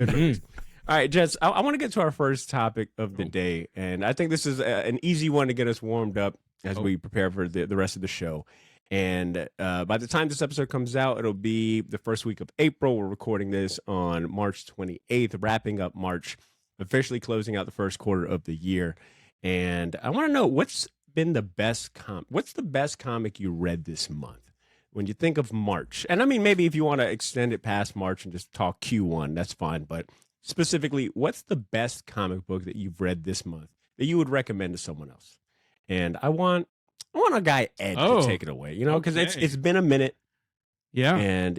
All right, Jets, I want to get to our first topic of the day. And I think this is an easy one to get us warmed up as we prepare for the rest of the show. And by the time this episode comes out, it'll be the first week of April. We're recording this on March 28th, wrapping up March, officially closing out the first quarter of the year. And I want to know what's the best comic you read this month? When you think of March, and I mean, maybe if you want to extend it past March and just talk Q1, that's fine. But specifically, what's the best comic book that you've read this month that you would recommend to someone else? And I want a guy Ed to take it away, because it's been a minute. Yeah. And,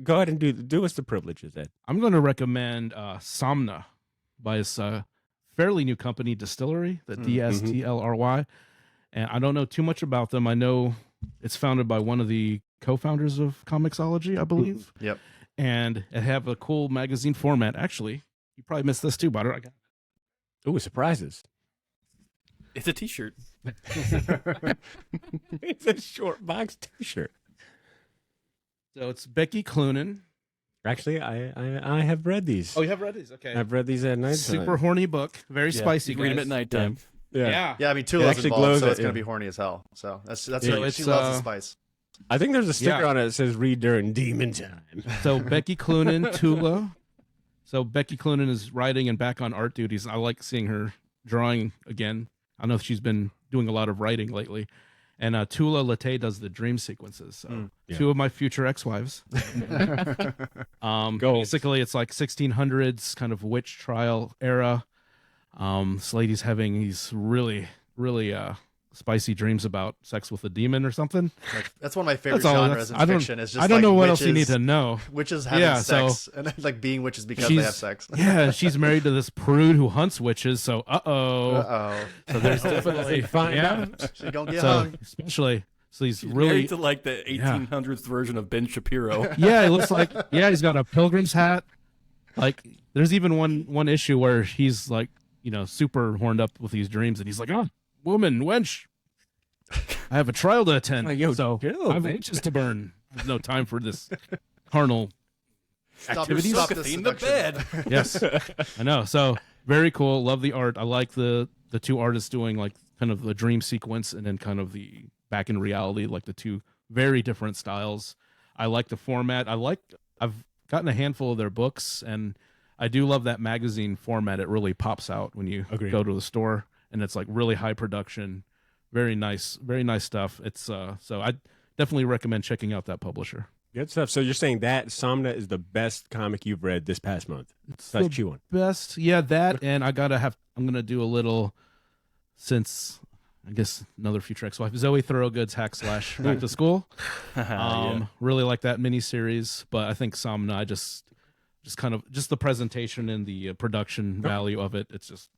go ahead and do us the privileges, Ed. I'm going to recommend Somna by his fairly new company, Distillery, the DSTLRY. And I don't know too much about them. I know it's founded by one of the co-founders of Comixology, I believe. Yep. And it have a cool magazine format. Actually, you probably missed this too, Badr. Ooh, surprises. It's a t-shirt. It's a short box t-shirt. So it's Becky Cloonan. Actually, I have read these. Oh, you have read these? Okay. I've read these at night. Super horny book. Very spicy. You read them at nighttime. Yeah. Yeah, I mean, Tula's actually involved, glows so at it's going you. to be horny as hell. So that's Yeah, she loves the spice. I think there's a sticker Yeah. on it that says read during demon time. So Becky Cloonan, Tula. So Becky Cloonan is writing and back on art duties. I like seeing her drawing again. I know she's been doing a lot of writing lately. And Tula Latte does the dream sequences. So two of my future ex-wives. Basically, it's like 1600s kind of witch trial era. This lady's having these really, really spicy dreams about sex with a demon or something. That's one of my favorite That's all. genres in fiction. Is just I don't like know what witches, else you need to know. Witches having sex and like being witches because they have sex. Yeah, she's married to this prude who hunts witches. So Uh-oh. So there's definitely She gonna get so hung. especially so he's She's really married to like the 1800s version of Ben Shapiro. yeah. It looks like he's got a pilgrim's hat. Like there's even one issue where he's like super horned up with these dreams and he's like, oh, woman, wench, I have a trial to attend. So I have witches to burn. There's no time for this carnal activities. Stop Stuck this in the seduction. bed. Yes, I know. So very cool. Love the art. I like the two artists doing like kind of the dream sequence and then kind of the back in reality, like the two very different styles. I like the format. I've gotten a handful of their books and I do love that magazine format. It really pops out when you go to the store and it's like really high production. Very nice stuff. It's so I definitely recommend checking out that publisher. Good stuff. So you're saying that Somna is the best comic you've read this past month? It's That's the Q1. best. Yeah, that and I'm gonna do a little since I guess another future ex-wife, Zoe Thorogood's Hack Slash Back to School. Really like that miniseries, but I think Somna, just kind of just the presentation and the production value of it. It's just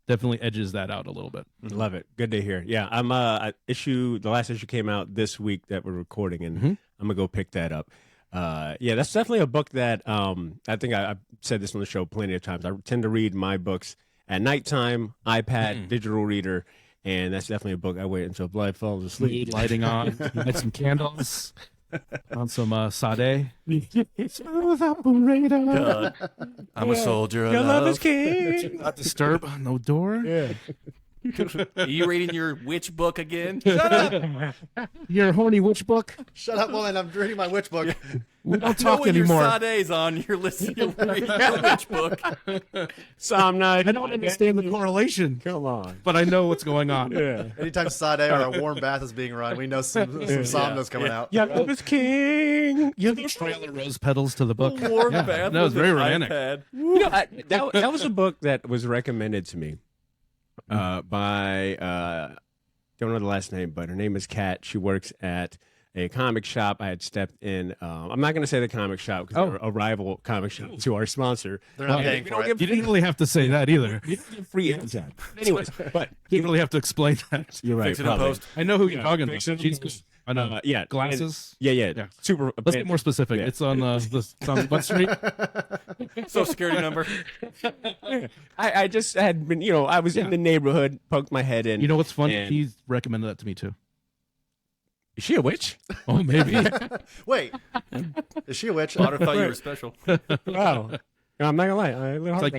definitely edges that out a little bit. Love it. Good to hear. Yeah, I'm the last issue came out this week that we're recording, and I'm gonna go pick that up. Yeah, that's definitely a book that I think I've said this on the show plenty of times. I tend to read my books at nighttime, iPad, digital reader, and that's definitely a book I wait until blood falls asleep. Lighting on, light some candles, on some Sade. God. I'm a soldier. Your love is king. Not disturb, no door. Yeah. Are you reading your witch book again? Shut up! Your horny witch book. Shut up, woman! I'm reading my witch book. We don't No, talk when your anymore. Sade's on, you're listening to your witch book. Somna. I don't understand the correlation, Come on. but I know what's going on. Yeah. Anytime Sade or a warm bath is being run, we know some Somna's coming out. Your love is king. You have the trailer rose petals to the book. Warm Yeah. bath. No, it's with very an romantic. iPad. That was a book that was recommended to me by don't know the last name, but her name is Kat. She works at a comic shop. I had stepped in. I'm not going to say the comic shop because they're a rival comic shop to our sponsor. They're not paying for it. You didn't really have to say that either. You don't get free advertising. Anyways, but You didn't really have to explain that. you're right. Fix it in probably. post. I know who you're talking about. Fix it. She's good. I know. Yeah, Glasses. Yeah. Yeah. Super. Let's get more specific. Yeah. It's on it's on what street? Social security number. I just had been, I was in the neighborhood, poked my head in. You know what's funny? And- He's recommended that to me too. Is she a witch? Oh, maybe. Wait, is she a witch? Otter thought you were special. Wow. No, I'm not gonna lie. It's like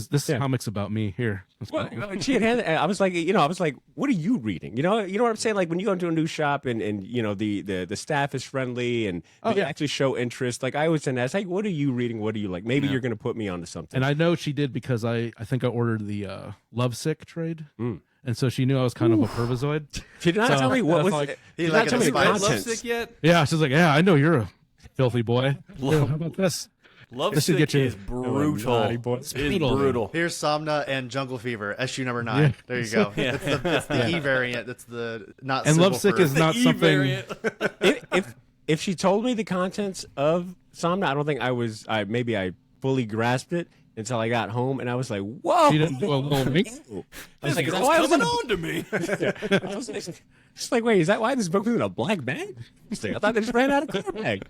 this comic's about me here. That's Well, cool. she had handed, I was like, what are you reading? You know what I'm saying? Like when you go into a new shop and the staff is friendly and they actually show interest. Like I always tend to ask, like, what are you reading? What do you like? Maybe you're gonna put me onto something. And I know she did because I think I ordered the Lovesick trade. And so she knew I was kind of a perversoid. She did not tell me what was. He She did like not tell it me the spice. contents. Lovesick yet? Yeah, she's like, yeah, I know you're a filthy boy. Yeah, how about this? This should Lovesick get you- is brutal. naughty boy. It's brutal. brutal. Here's Somna and Jungle Fever, SU number 9. Yeah. There you go. It's the E variant. That's the not. And suitable Lovesick for- is not something. variant. If she told me the contents of Somna, I don't think I fully grasped it until I got home, and I was like, "Whoa!" She didn't do a little wink. I was like, "Is that Girl's why I was in coming a on to me. I was like, just like, wait, is that why this book was in a black bag? I thought they just ran out of clear bag.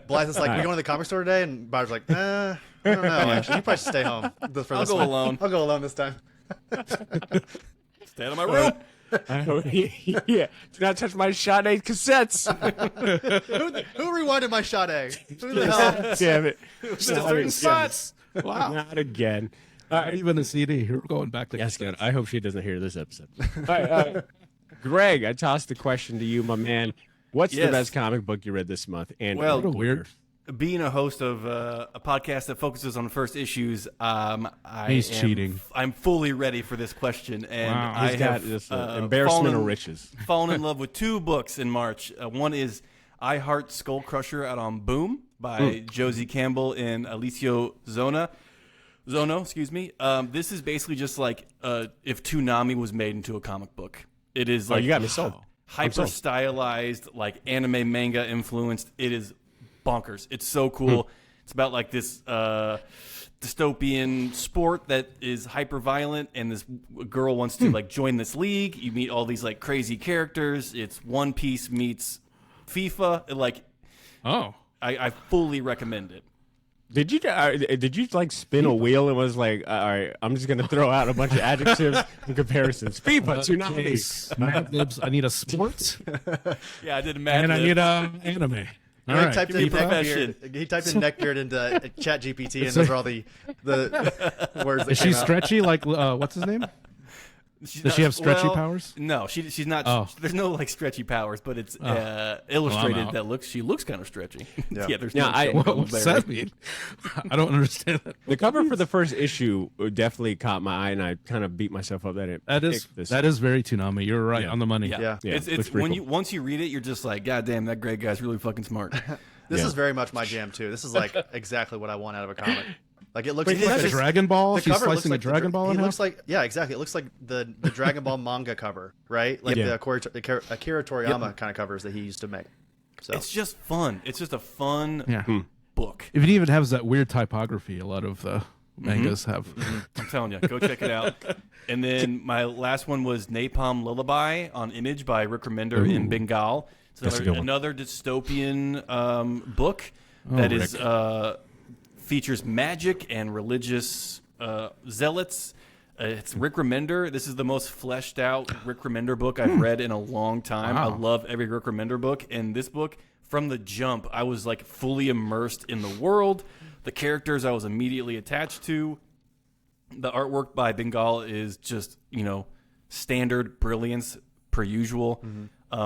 Blythe is like, we going to the comic store today, and Badr's like, I don't know. Actually, you probably should stay home. I'll go alone. I'll go alone this time. Stay out of my room. Yeah, do not touch my Sade cassettes. Who rewinded my Sade? Who the hell? Damn it! Certain spots. Wow, not again. All right, Even a CD. We're going back to yes, good. I hope she doesn't hear this episode. All right, Greg, I tossed the question to you, my man. What's the Yes. best comic book you read this month? And Well, What a weird. Being a host of a podcast that focuses on the first issues, He's cheating. I'm fully ready for this question, and Wow. I he's got have this embarrassment of fallen- riches. fallen in love with 2 books in March. One is I Heart Skull Crusher out on Boom by Josie Campbell and Alicio Zono, excuse me. This is basically just like if Toonami was made into a comic book. It is like you got me sold. I'm hyper sold. stylized, like anime manga influenced. It is bonkers. It's so cool. It's about like this dystopian sport that is hyper violent, and this girl wants to like join this league. You meet all these like crazy characters. It's One Piece meets FIFA. Like Oh. I fully recommend it. Did you like spin a wheel and was like, all right, I'm just gonna throw out a bunch of adjectives and comparisons? FIFA, Toonami. Mad Libs, I need a sports Yeah, I did Mad and I Lib. need a anime. All He right. typed give me in profession. neckbeard. He typed in neckbeard into Chat GPT, and those are all the words that Is she came out. stretchy like what's his name? She's Does she have stretchy well, powers? No, she's not. Oh. There's no like stretchy powers, but it's illustrated out. that she looks kind of stretchy. Yeah. There's Now, no. I- showing What Goldberry. does that mean? I don't understand that. The cover for the first issue definitely caught my eye, and I kind of beat myself up that it. That is picked this. that is very Toonami. You're right Yeah. on the money. Yeah, Yeah. Yeah, it's looks pretty when cool. once you read it, you're just like, God damn, that great guy's really fucking smart. This Yeah. is very much my jam too. This is like exactly what I want out of a comic. Like it looks. Wait, it looks Like a like Dragon Ball. the She's cover looks slicing like a Dragon Ball in He looks half. like exactly. It looks like the Dragon Ball manga cover, right? Like Yeah. the Akira Toriyama kind of covers that he used to make. So It's just fun. It's just a fun Yeah. book. If it even has that weird typography, a lot of the mangas have. I'm telling you, go check it out. And then my last one was Napalm Lullaby on Image by Rick Remender in Bengal. That's It's a good one. another dystopian book that is features magic and religious zealots. It's Rick Remender. This is the most fleshed out Rick Remender book I've read in a long time. Wow. I love every Rick Remender book. And this book, from the jump, I was like fully immersed in the world. The characters I was immediately attached to. The artwork by Bengal is just, standard brilliance per usual.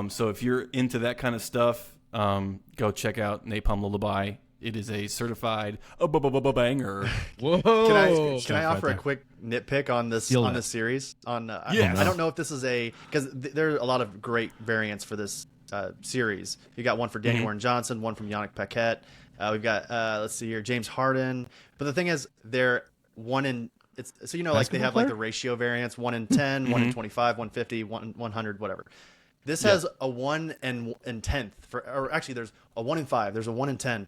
So if you're into that kind of stuff, go check out Napalm Lullaby. It is a certified banger. Whoa! Can I offer a quick nitpick on this Steal on that. this series? Yes. I don't know if this is because there are a lot of great variants for this series. You got one for Danny Warren Johnson, one from Yannick Paquette. We've got let's see here, James Harden. But the thing is, they're one in. It's so like they have like the ratio variants: 1 in 10, 1 in 25, 150, 100, whatever. This has a 1 in 10th or actually there's a 1 in 5, there's a 1 in 10,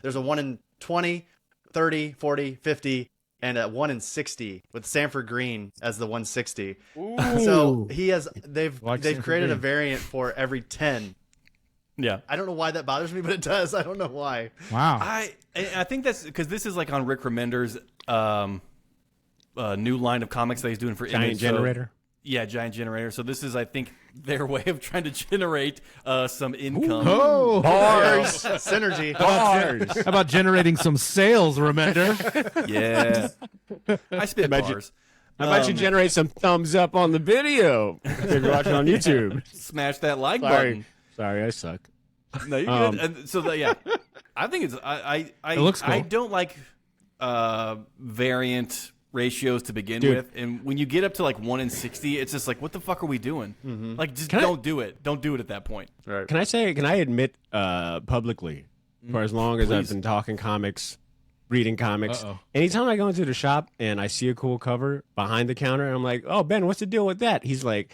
there's a 1 in 20, 30, 40, 50, and a 1 in 60 with Sanford Green as the 160. So they've Sanford created a Green. variant for every 10. Yeah. I don't know why that bothers me, but it does. I don't know why. Wow. I think that's because this is like on Rick Remender's new line of comics that he's doing for Giant Image. So- generator. Yeah, giant generator. So this is, I think, their way of trying to generate some income. Oh, Bars. Synergy. Bars. how about generating some sales, Remender? Yeah. I spit Imagine- bars. How about you generate some thumbs up on the video if you're watching on YouTube? Smash that like Sorry, button. sorry, I suck. No, you're good. And so yeah, I think it's it looks cool. I don't like variant ratios to begin Dude. with, and when you get up to like 1 in 60, it's just like, what the fuck are we doing? Like, just Can I- don't do it. Don't do it at that point. Right. Can I admit publicly, for as long as I've Please. been talking comics, reading comics, Uh-oh. anytime I go into the shop and I see a cool cover behind the counter, I'm like, oh, Ben, what's the deal with that? He's like,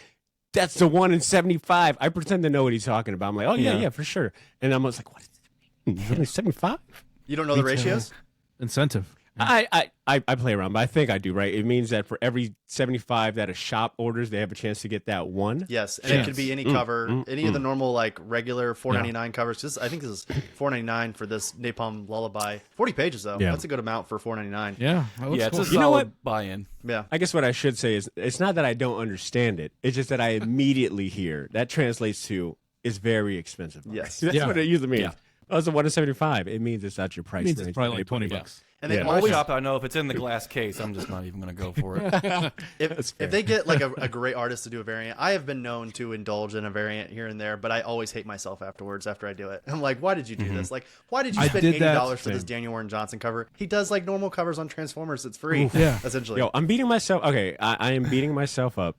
that's the 1 in 75. I pretend to know what he's talking about. I'm like, oh, yeah, for sure. And I'm just like, what is that? Really, 75? You don't know the ratios? Incentive. I play around, but I think I do, right? It means that for every 75 that a shop orders, they have a chance to get that one. Yes, and it could be any cover, any of the normal like regular $4.99 covers. I think this is $4.99 for this Napalm Lullaby. 40 pages though. Yeah. That's a good amount for $4.99. Yeah, that looks Yeah, it's cool. a You know solid what? buy-in. Yeah. I guess what I should say is it's not that I don't understand it. It's just that I immediately hear that translates to it's very expensive. Yes. That's Yeah. what it usually means. Yeah. Oh, it's a 1 in 75. It means it's at your price. It means it's range. probably like They put $20. And they Yeah. My always shop, I know if it's in the glass case, I'm just not even going to go for it. if they get like a great artist to do a variant, I have been known to indulge in a variant here and there, but I always hate myself afterwards after I do it. I'm like, why did you do this? Like, why did you I spend did that. $80 for this Daniel Warren Johnson cover? He does like normal covers on Transformers. It's free. Yeah. Essentially. Yo, I'm beating myself. Okay, I am beating myself up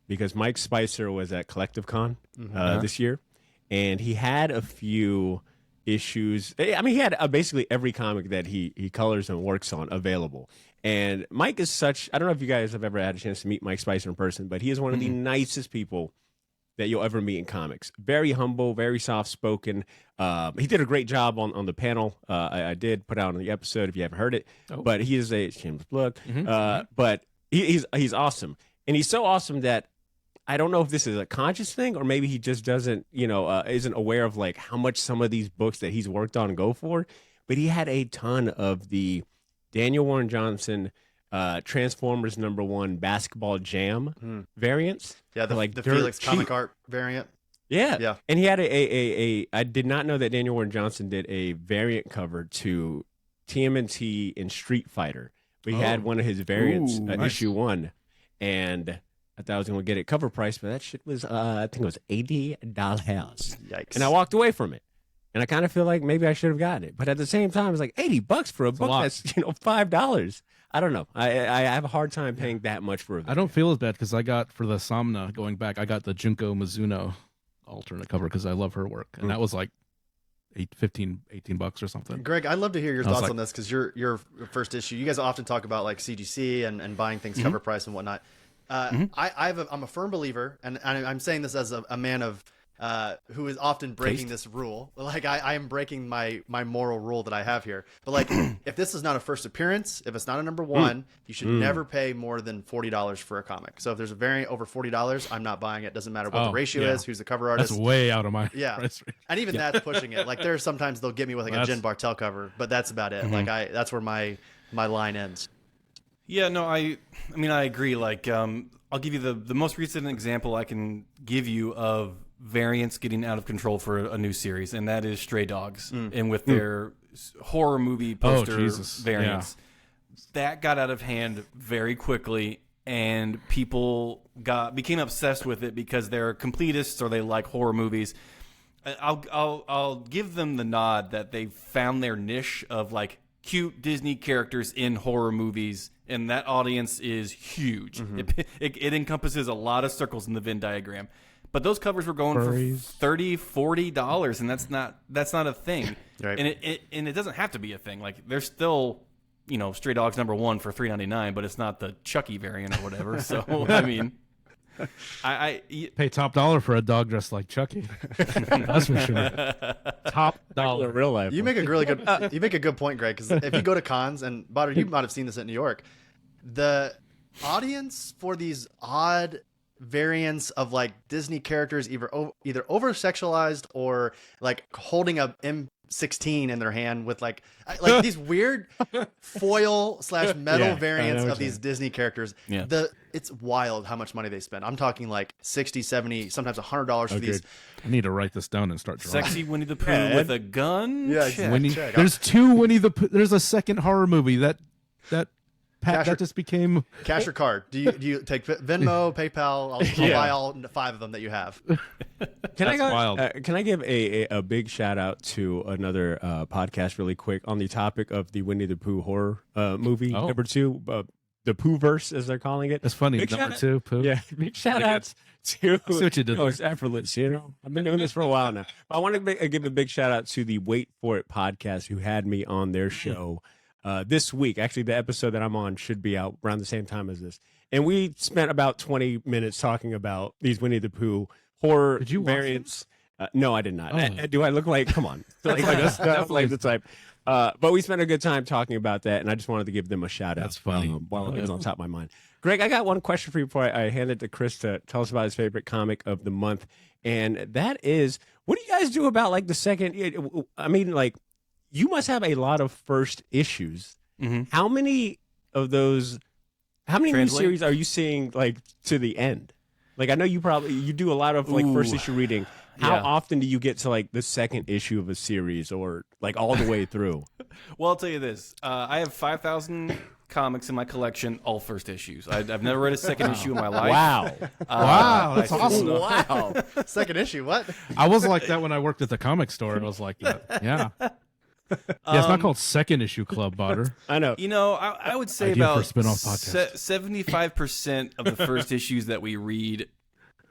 because Mike Spicer was at Collective Con this year, and he had a few issues. I mean, he had basically every comic that he colors and works on available. And Mike is such. I don't know if you guys have ever had a chance to meet Mike Spicer in person, but he is one of the nicest people that you'll ever meet in comics. Very humble, very soft spoken. He did a great job on the panel. I did put out on the episode if you haven't heard it. But he is a shameless plug. But he's awesome, and he's so awesome that I don't know if this is a conscious thing or maybe he just doesn't, isn't aware of like how much some of these books that he's worked on go for. But he had a ton of the Daniel Warren Johnson Transformers #1 Basketball Jam variants. Yeah, the like the dirt Felix comic cheap. art variant. Yeah. Yeah. And he had I did not know that Daniel Warren Johnson did a variant cover to TMNT and Street Fighter. But he had one of his variants, Ooh, nice. issue 1. And I thought I was going to get it cover price, but that shit was, I think it was $80. Yikes. And I walked away from it. And I kind of feel like maybe I should have gotten it. But at the same time, it's like $80 for a book lot. that's, $5. I don't know. I have a hard time paying that much for a I don't feel as bad because I got for the Somna going back. I got the Junko Mizuno alternate cover because I love her work, and that was like $18 or something. Greg, I'd love to hear your I was thoughts like- on this because your first issue. You guys often talk about like CGC and buying things cover price and whatnot. I'm a firm believer, and I'm saying this as a man of who is often breaking this rule. Like I am breaking my moral rule that I have here. But like, if this is not a first appearance, if it's not a #1, you should never pay more than $40 for a comic. So if there's a variant over $40, I'm not buying it. Doesn't matter what the Oh, ratio yeah. is, who's the cover That's artist. way out of my Yeah. price range. And even that's pushing it. Like there's sometimes they'll get me with like a That's- Jen Bartel cover, but that's about it. Like that's where my line ends. Yeah, no, I mean, I agree. Like, I'll give you the most recent example I can give you of variants getting out of control for a new series, and that is Stray Dogs, and with their horror movie poster Jesus. variants. That got out of hand very quickly, and people became obsessed with it because they're completists or they like horror movies. I'll give them the nod that they found their niche of like cute Disney characters in horror movies, and that audience is huge. It encompasses a lot of circles in the Venn diagram. But those covers were going Furries. for $30-$40, and that's not a thing. Right. And it doesn't have to be a thing. Like there's still, Stray Dogs #1 for $3.99, but it's not the Chucky variant or whatever. So I mean, Pay top dollar for a dog dressed like Chucky. That's for sure. Top In dollar. real life. You make a really good you make a good point, Greg, because if you go to cons, and Badr, you might have seen this in New York, the audience for these odd variants of like Disney characters either over sexualized or like holding a 16 in their hand with like these weird foil / metal variants of these Disney characters. Yeah. It's wild how much money they spend. I'm talking like 60, 70, sometimes $100 for these. I need to write this down and start drawing. Sexy Winnie the Pooh with a gun. Yeah, Check. There's two Winnie the Pooh. There's a second horror movie that just became Cash or card? Do you take Venmo, PayPal? I'll buy all 5 of them that you have. Can I wild. Can I give a big shout out to another podcast really quick on the topic of the Winnie the Pooh horror movie number 2, the Poohverse as they're calling it. That's funny. Big Number 2, Pooh. Yeah, big shout outs to. See what you did Oh, it's effortless. You know, I've been doing this for a while now. But I want to give a big shout out to the Wait For It podcast who had me on their show this week. Actually, the episode that I'm on should be out around the same time as this. And we spent about 20 minutes talking about these Winnie the Pooh horror Did you watch variants. No, I did not. Oh. Do I look like? Come on, like the type. But we spent a good time talking about that, and I just wanted to give them a shout out. That's funny. While it was on top of my mind. Greg, I got one question for you before I hand it to Chris to tell us about his favorite comic of the month, and that is, what do you guys do about like the second? I mean, like, you must have a lot of first issues. Mm-hmm. How many of those? How many new Translate? series are you seeing like to the end? Like, I know you do a lot of like first issue reading. How Yeah. often do you get to like the second issue of a series, or like all the way through? Well, I'll tell you this. I have 5,000 comics in my collection, all first issues. I've never read a second issue in my life. Wow. Wow, that's I- awesome. Wow. Second issue, what? I was like that when I worked at the comic store. It was like that. Yeah. Yeah, it's not called Second Issue Club, Badr. I know. You know, I would say Idea for a about spin-off podcast. 75% of the first issues that we read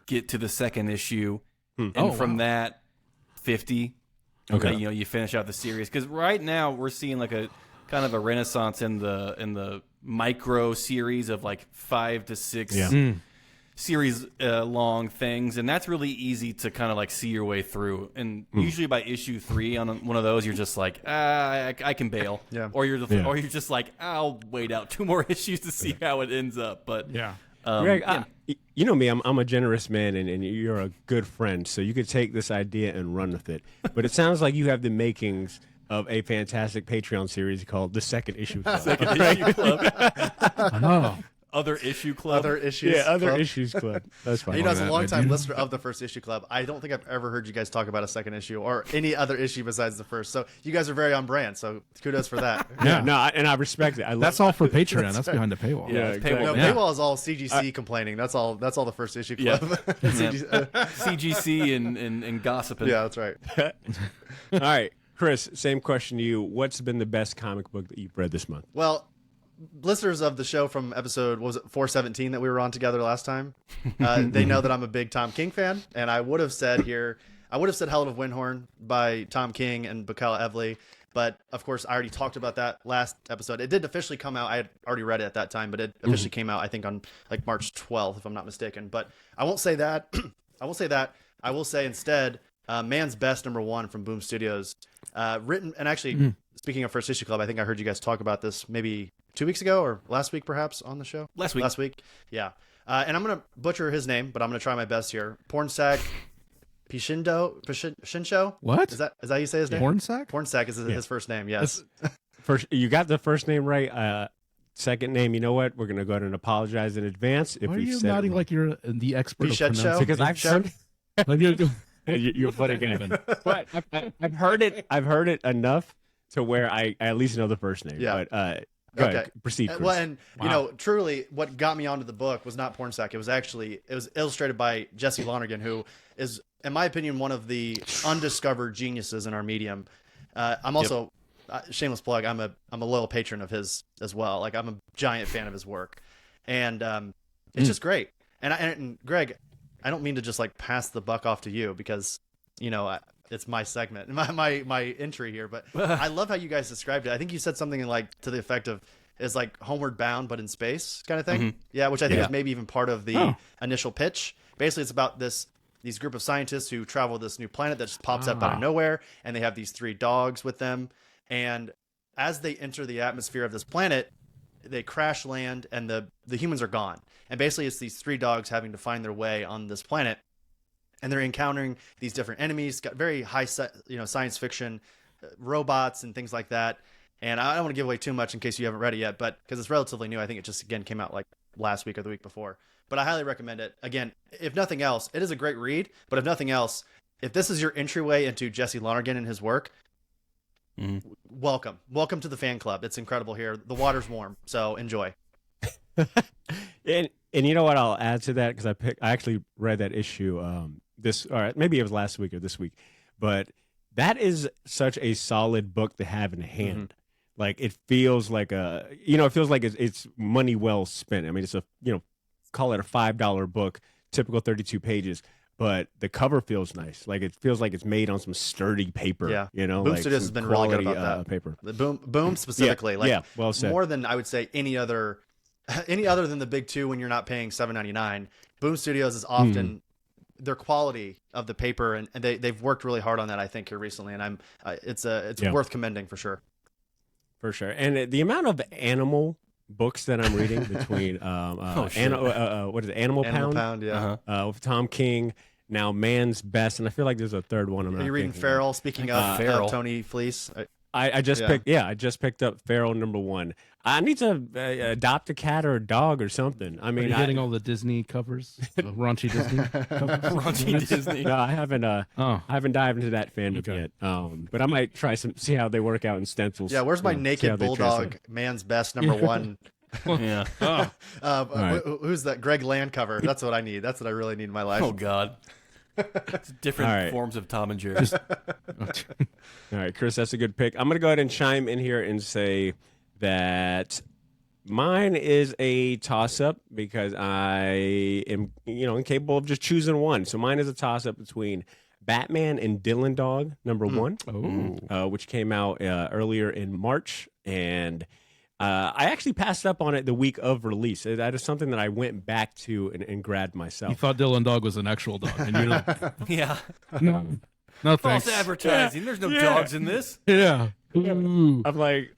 get to the second issue, and Oh, from wow. that, 50. Okay. You know, you finish out the series, because right now we're seeing like a kind of a renaissance in the micro series of like 5 to 6 Yeah. series long things, and that's really easy to kind of like see your way through. And usually by issue 3 on one of those, you're just like, I can bail. Yeah. Or you're just like, I'll wait out 2 more issues to see how it ends up. But Yeah. Greg, yeah. you know me, I'm a generous man, and you're a good friend, so you could take this idea and run with it. But it sounds like you have the makings of a fantastic Patreon series called The Second Issue Club. Issue club, Oh. other issue club. Other issues. Yeah, Other Club. Issues Club. That's fine. You know, as a that, longtime dude. listener of the first issue club, I don't think I've ever heard you guys talk about a second issue or any other issue besides the first. So you guys are very on brand. So kudos for that. Yeah. No, and I respect it. I love That's all for Patreon. That's behind the paywall. Yeah, it's paywall. No, Yeah. paywall is all CGC complaining. That's all the first issue club. CGC, CGC and gossiping. yeah, that's right. All right, Chris, same question to you. What's been the best comic book that you've read this month? Well, listeners of the show from episode, what was it, 417 that we were on together last time, they know that I'm a big Tom King fan, and I would have said Helen of Windhorn by Tom King and Bukala Evely, but of course I already talked about that last episode. It did officially come out. I had already read it at that time, but it officially came out I think on like March 12th, if I'm not mistaken. But I won't say that. I won't say that. I will say instead, Man's Best #1 from Boom Studios, written, and actually speaking of First Issue Club, I think I heard you guys talk about this maybe 2 weeks ago or last week perhaps on the show. Last week. Yeah. And I'm gonna butcher his name, but I'm gonna try my best here. Pornsak Pishinsho. What? Is that how you say his name? Porn sack? Pornsak is his first name. Yes. First, you got the first name right. Second name, you know what? We're gonna go ahead and apologize in advance if Why are we you said nodding like you're the expert of Pichet show? pronouncing? because I've heard. Like you're- You're funny, Gavin. But I've heard it. I've heard it enough to where I at least know the first name. Yeah. But go Okay. ahead. Proceed, Chris. Well, and you Wow. know, truly, what got me onto the book was not Pornsak. It was illustrated by Jesse Lonergan, who is, in my opinion, one of the undiscovered geniuses in our medium. I'm also shameless plug. I'm a loyal patron of his as well. Like, I'm a giant fan of his work, and it's just great. And Greg, I don't mean to just like pass the buck off to you because, you know, it's my segment, my entry here, but I love how you guys described it. I think you said something like to the effect of is like Homeward Bound, but in space kind of thing. Yeah. Which I think is maybe even part of the initial pitch. Basically it's about these group of scientists who travel this new planet that just pops up out of nowhere. And they have these 3 dogs with them. And as they enter the atmosphere of this planet, they crash land and the humans are gone. And basically it's these 3 dogs having to find their way on this planet. And they're encountering these different enemies, got very high, science fiction robots and things like that. And I don't want to give away too much in case you haven't read it yet, but because it's relatively new, I think it just again came out like last week or the week before. But I highly recommend it. Again, if nothing else, it is a great read. But if nothing else, if this is your entryway into Jesse Lonergan and his work, welcome to the fan club. It's incredible here. The water's warm, so enjoy. And you know what? I'll add to that because I actually read that issue maybe it was last week or this week, but that is such a solid book to have in hand. Like it feels like it's money well spent. I mean, it's call it a $5 book, typical 32 pages. But the cover feels nice. Like it feels like it's made on some sturdy paper. Yeah, Boom like Studios has been really good about that paper. The Boom specifically, well said. More than I would say any other than the big two when you're not paying $7.99. Boom Studios is often their quality of the paper, and they've worked really hard on that. I think here recently, and it's worth commending for sure. For sure, and the amount of animal books that I'm reading between what is it, Animal Pound? With Tom King. Now, Man's Best, and I feel like there's a third one. Are you reading Feral? Speaking of Tony Fleece, I just picked up Feral #1. I need to adopt a cat or a dog or something. I mean, are you getting all the Disney covers, raunchy Disney covers? Raunchy Disney. No, I haven't. I haven't dived into that fandom yet. But I might try see how they work out in stencils. Yeah, where's my naked bulldog? Man's Best #1. Yeah. Who's that? Greg Land cover. That's what I need. That's what I really need in my life. Oh God. It's different forms of Tom and Jerry. All right, Chris, that's a good pick. I'm going to go ahead and chime in here and say that mine is a toss-up because I am, incapable of just choosing one. So mine is a toss-up between Batman and Dylan Dog #1, which came out earlier in March, and I actually passed up on it the week of release. That is something that I went back to and grabbed myself. You thought Dylan Dog was an actual dog, and you're like, yeah. No thanks. False advertising. There's no dogs in this. Yeah. I'm like,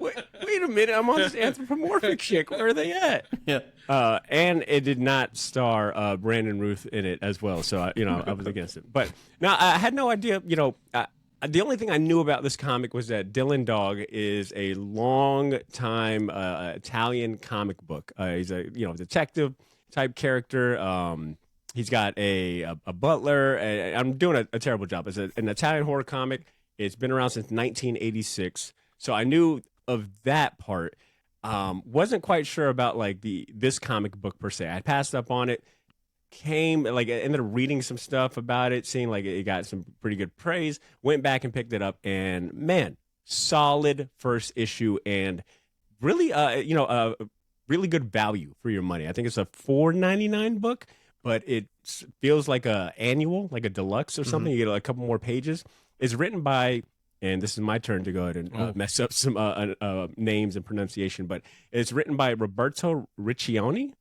wait a minute. I'm on this anthropomorphic chick. Where are they at? Yeah. And it did not star Brandon Ruth in it as well. So, I was against it. But no, I had no idea, the only thing I knew about this comic was that Dylan Dog is a long-time Italian comic book. He's a detective type character. He's got a butler. I'm doing a terrible job. It's an Italian horror comic. It's been around since 1986. So I knew of that part. Wasn't quite sure about like this comic book per se. I passed up on it. Ended up reading some stuff about it, seeing like it got some pretty good praise, went back and picked it up, and man, solid first issue, and really really good value for your money. I think it's a $4.99 book, but it feels like a annual, like a deluxe or something. You get a couple more pages. It's written by, and this is my turn to go ahead and mess up some names and pronunciation, but it's written by Roberto Riccioni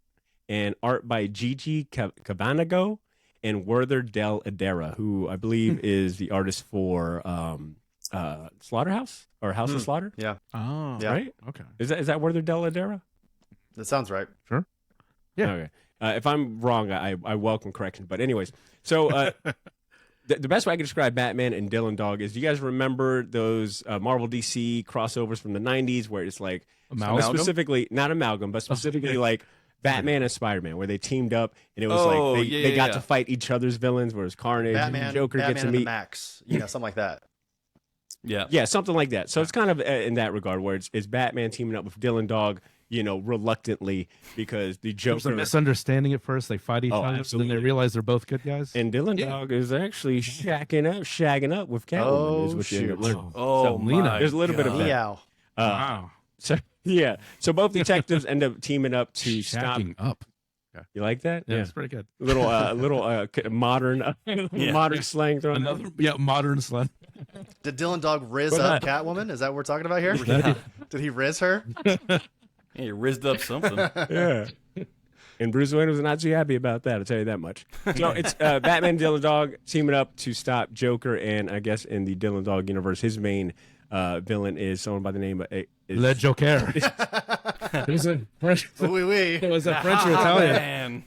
and art by Gigi Cavanago and Werther Del Adera, who I believe is the artist for Slaughterhouse or House of Slaughter. Yeah. Oh, yeah. Right. Okay. Is that Werther Del Adera? That sounds right. Sure. Yeah. Okay. If I'm wrong, I welcome correction. But anyways, so the best way I can describe Batman and Dylan Dog is, do you guys remember those Marvel DC crossovers from the 90s where it's like specifically, not amalgam, but specifically like Batman and Spider-Man, where they teamed up and it was they got to fight each other's villains, whereas Carnage and Joker gets to meet Max, something like that. Yeah, something like that. So it's kind of in that regard where it's Batman teaming up with Dylan Dog, reluctantly, because the Joker. There's a misunderstanding at first. They fight each other, and then they realize they're both good guys. And Dylan Dog is actually shagging up with Catwoman. Oh, shoot. Oh, my there's a little bit of that. Meow. Wow. So yeah, so both detectives end up teaming up to stop. Up. You like that? Yeah, it's pretty good. Little modern modern slang thrown. Modern slang. Did Dylan Dog riz up Catwoman? Is that what we're talking about here? Did he riz her? Yeah, you rizzed up something. Yeah. And Bruce Wayne was not too happy about that, I'll tell you that much. So it's Batman and Dylan Dog teaming up to stop Joker, and I guess in the Dylan Dog universe, his main villain is someone by the name of Le Joker. It was a French. It was a French or Italian. Man.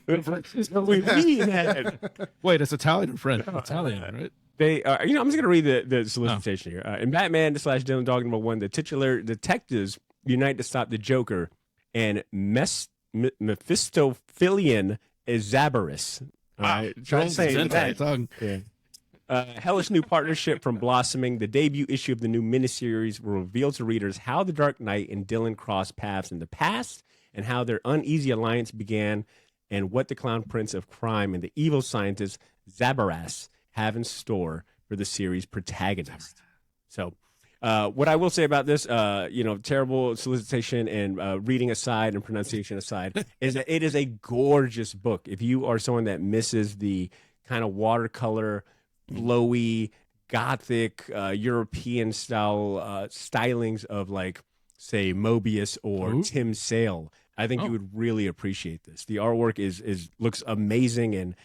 Wait, it's Italian or French? Italian, right? They, I'm just going to read the solicitation here. In Batman / Dylan Dog #1, the titular detectives unite to stop the Joker and Mephistophelian Zabarus. Try to say that. Hellish new partnership from blossoming. The debut issue of the new miniseries will reveal to readers how the Dark Knight and Dylan crossed paths in the past and how their uneasy alliance began and what the clown prince of crime and the evil scientist Zabaras have in store for the series protagonist. So, what I will say about this, terrible solicitation and reading aside and pronunciation aside, is that it is a gorgeous book. If you are someone that misses the kind of watercolor, flowy, gothic, European style stylings of, like, say, Mobius or Tim Sale, I think you would really appreciate this. The artwork looks amazing, and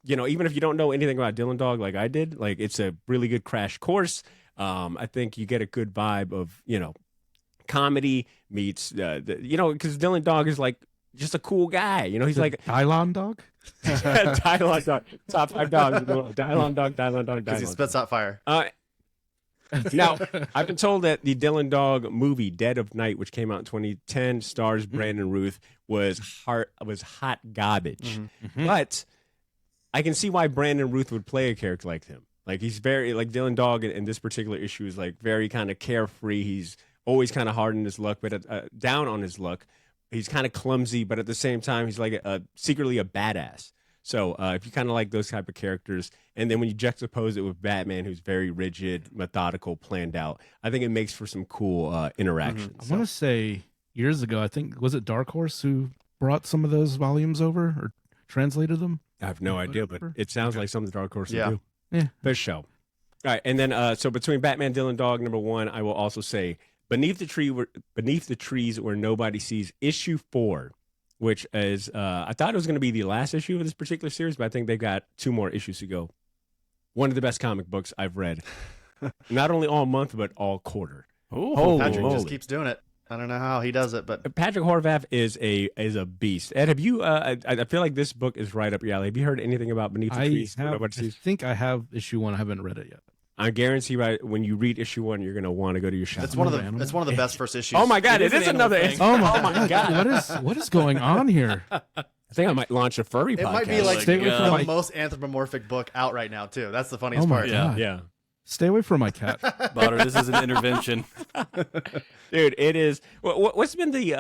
even if you don't know anything about Dylan Dog like I did, like, it's a really good crash course. I think you get a good vibe of comedy meets because Dylan Dog is like just a cool guy. He's like Dylon Dog. Dylon Dog, top 5 dogs in the world. Dylon Dog. Because he spits out fire. Now, I've been told that the Dylan Dog movie Dead of Night, which came out in 2010, stars Brandon Routh, was hot garbage. But I can see why Brandon Routh would play a character like him. Like, he's very, like, Dylan Dog in this particular issue is, like, very kind of carefree. He's always kind of hard in his luck, but down on his luck. He's kind of clumsy, but at the same time, he's like secretly a badass. So if you kind of like those type of characters, and then when you juxtapose it with Batman, who's very rigid, methodical, planned out, I think it makes for some cool interactions. I want to say years ago, I think, was it Dark Horse who brought some of those volumes over or translated them? I have no idea, but it sounds like something Dark Horse would do. Yeah. This show. All right, and then so between Batman, Dylan Dog #1, I will also say Beneath the Trees Where Nobody Sees, issue 4, which is I thought it was going to be the last issue of this particular series, but I think they've got 2 more issues to go. One of the best comic books I've read, not only all month but all quarter. Oh, Patrick just keeps doing it. I don't know how he does it, but Patrick Horvath is a beast. Ed, have you? I feel like this book is right up your alley. Have you heard anything about Beneath the Trees? I think I have issue 1. I haven't read it yet. I guarantee when you read issue 1, you're gonna want to go to your shop. It's one of the best first issues. Oh my god, it is another thing. Oh my god, what is going on here? I think I might launch a furry podcast. It might be like the most anthropomorphic book out right now too. That's the funniest part. Yeah. Stay away from my cat. Badr, this is an intervention. Dude, it is. What's been the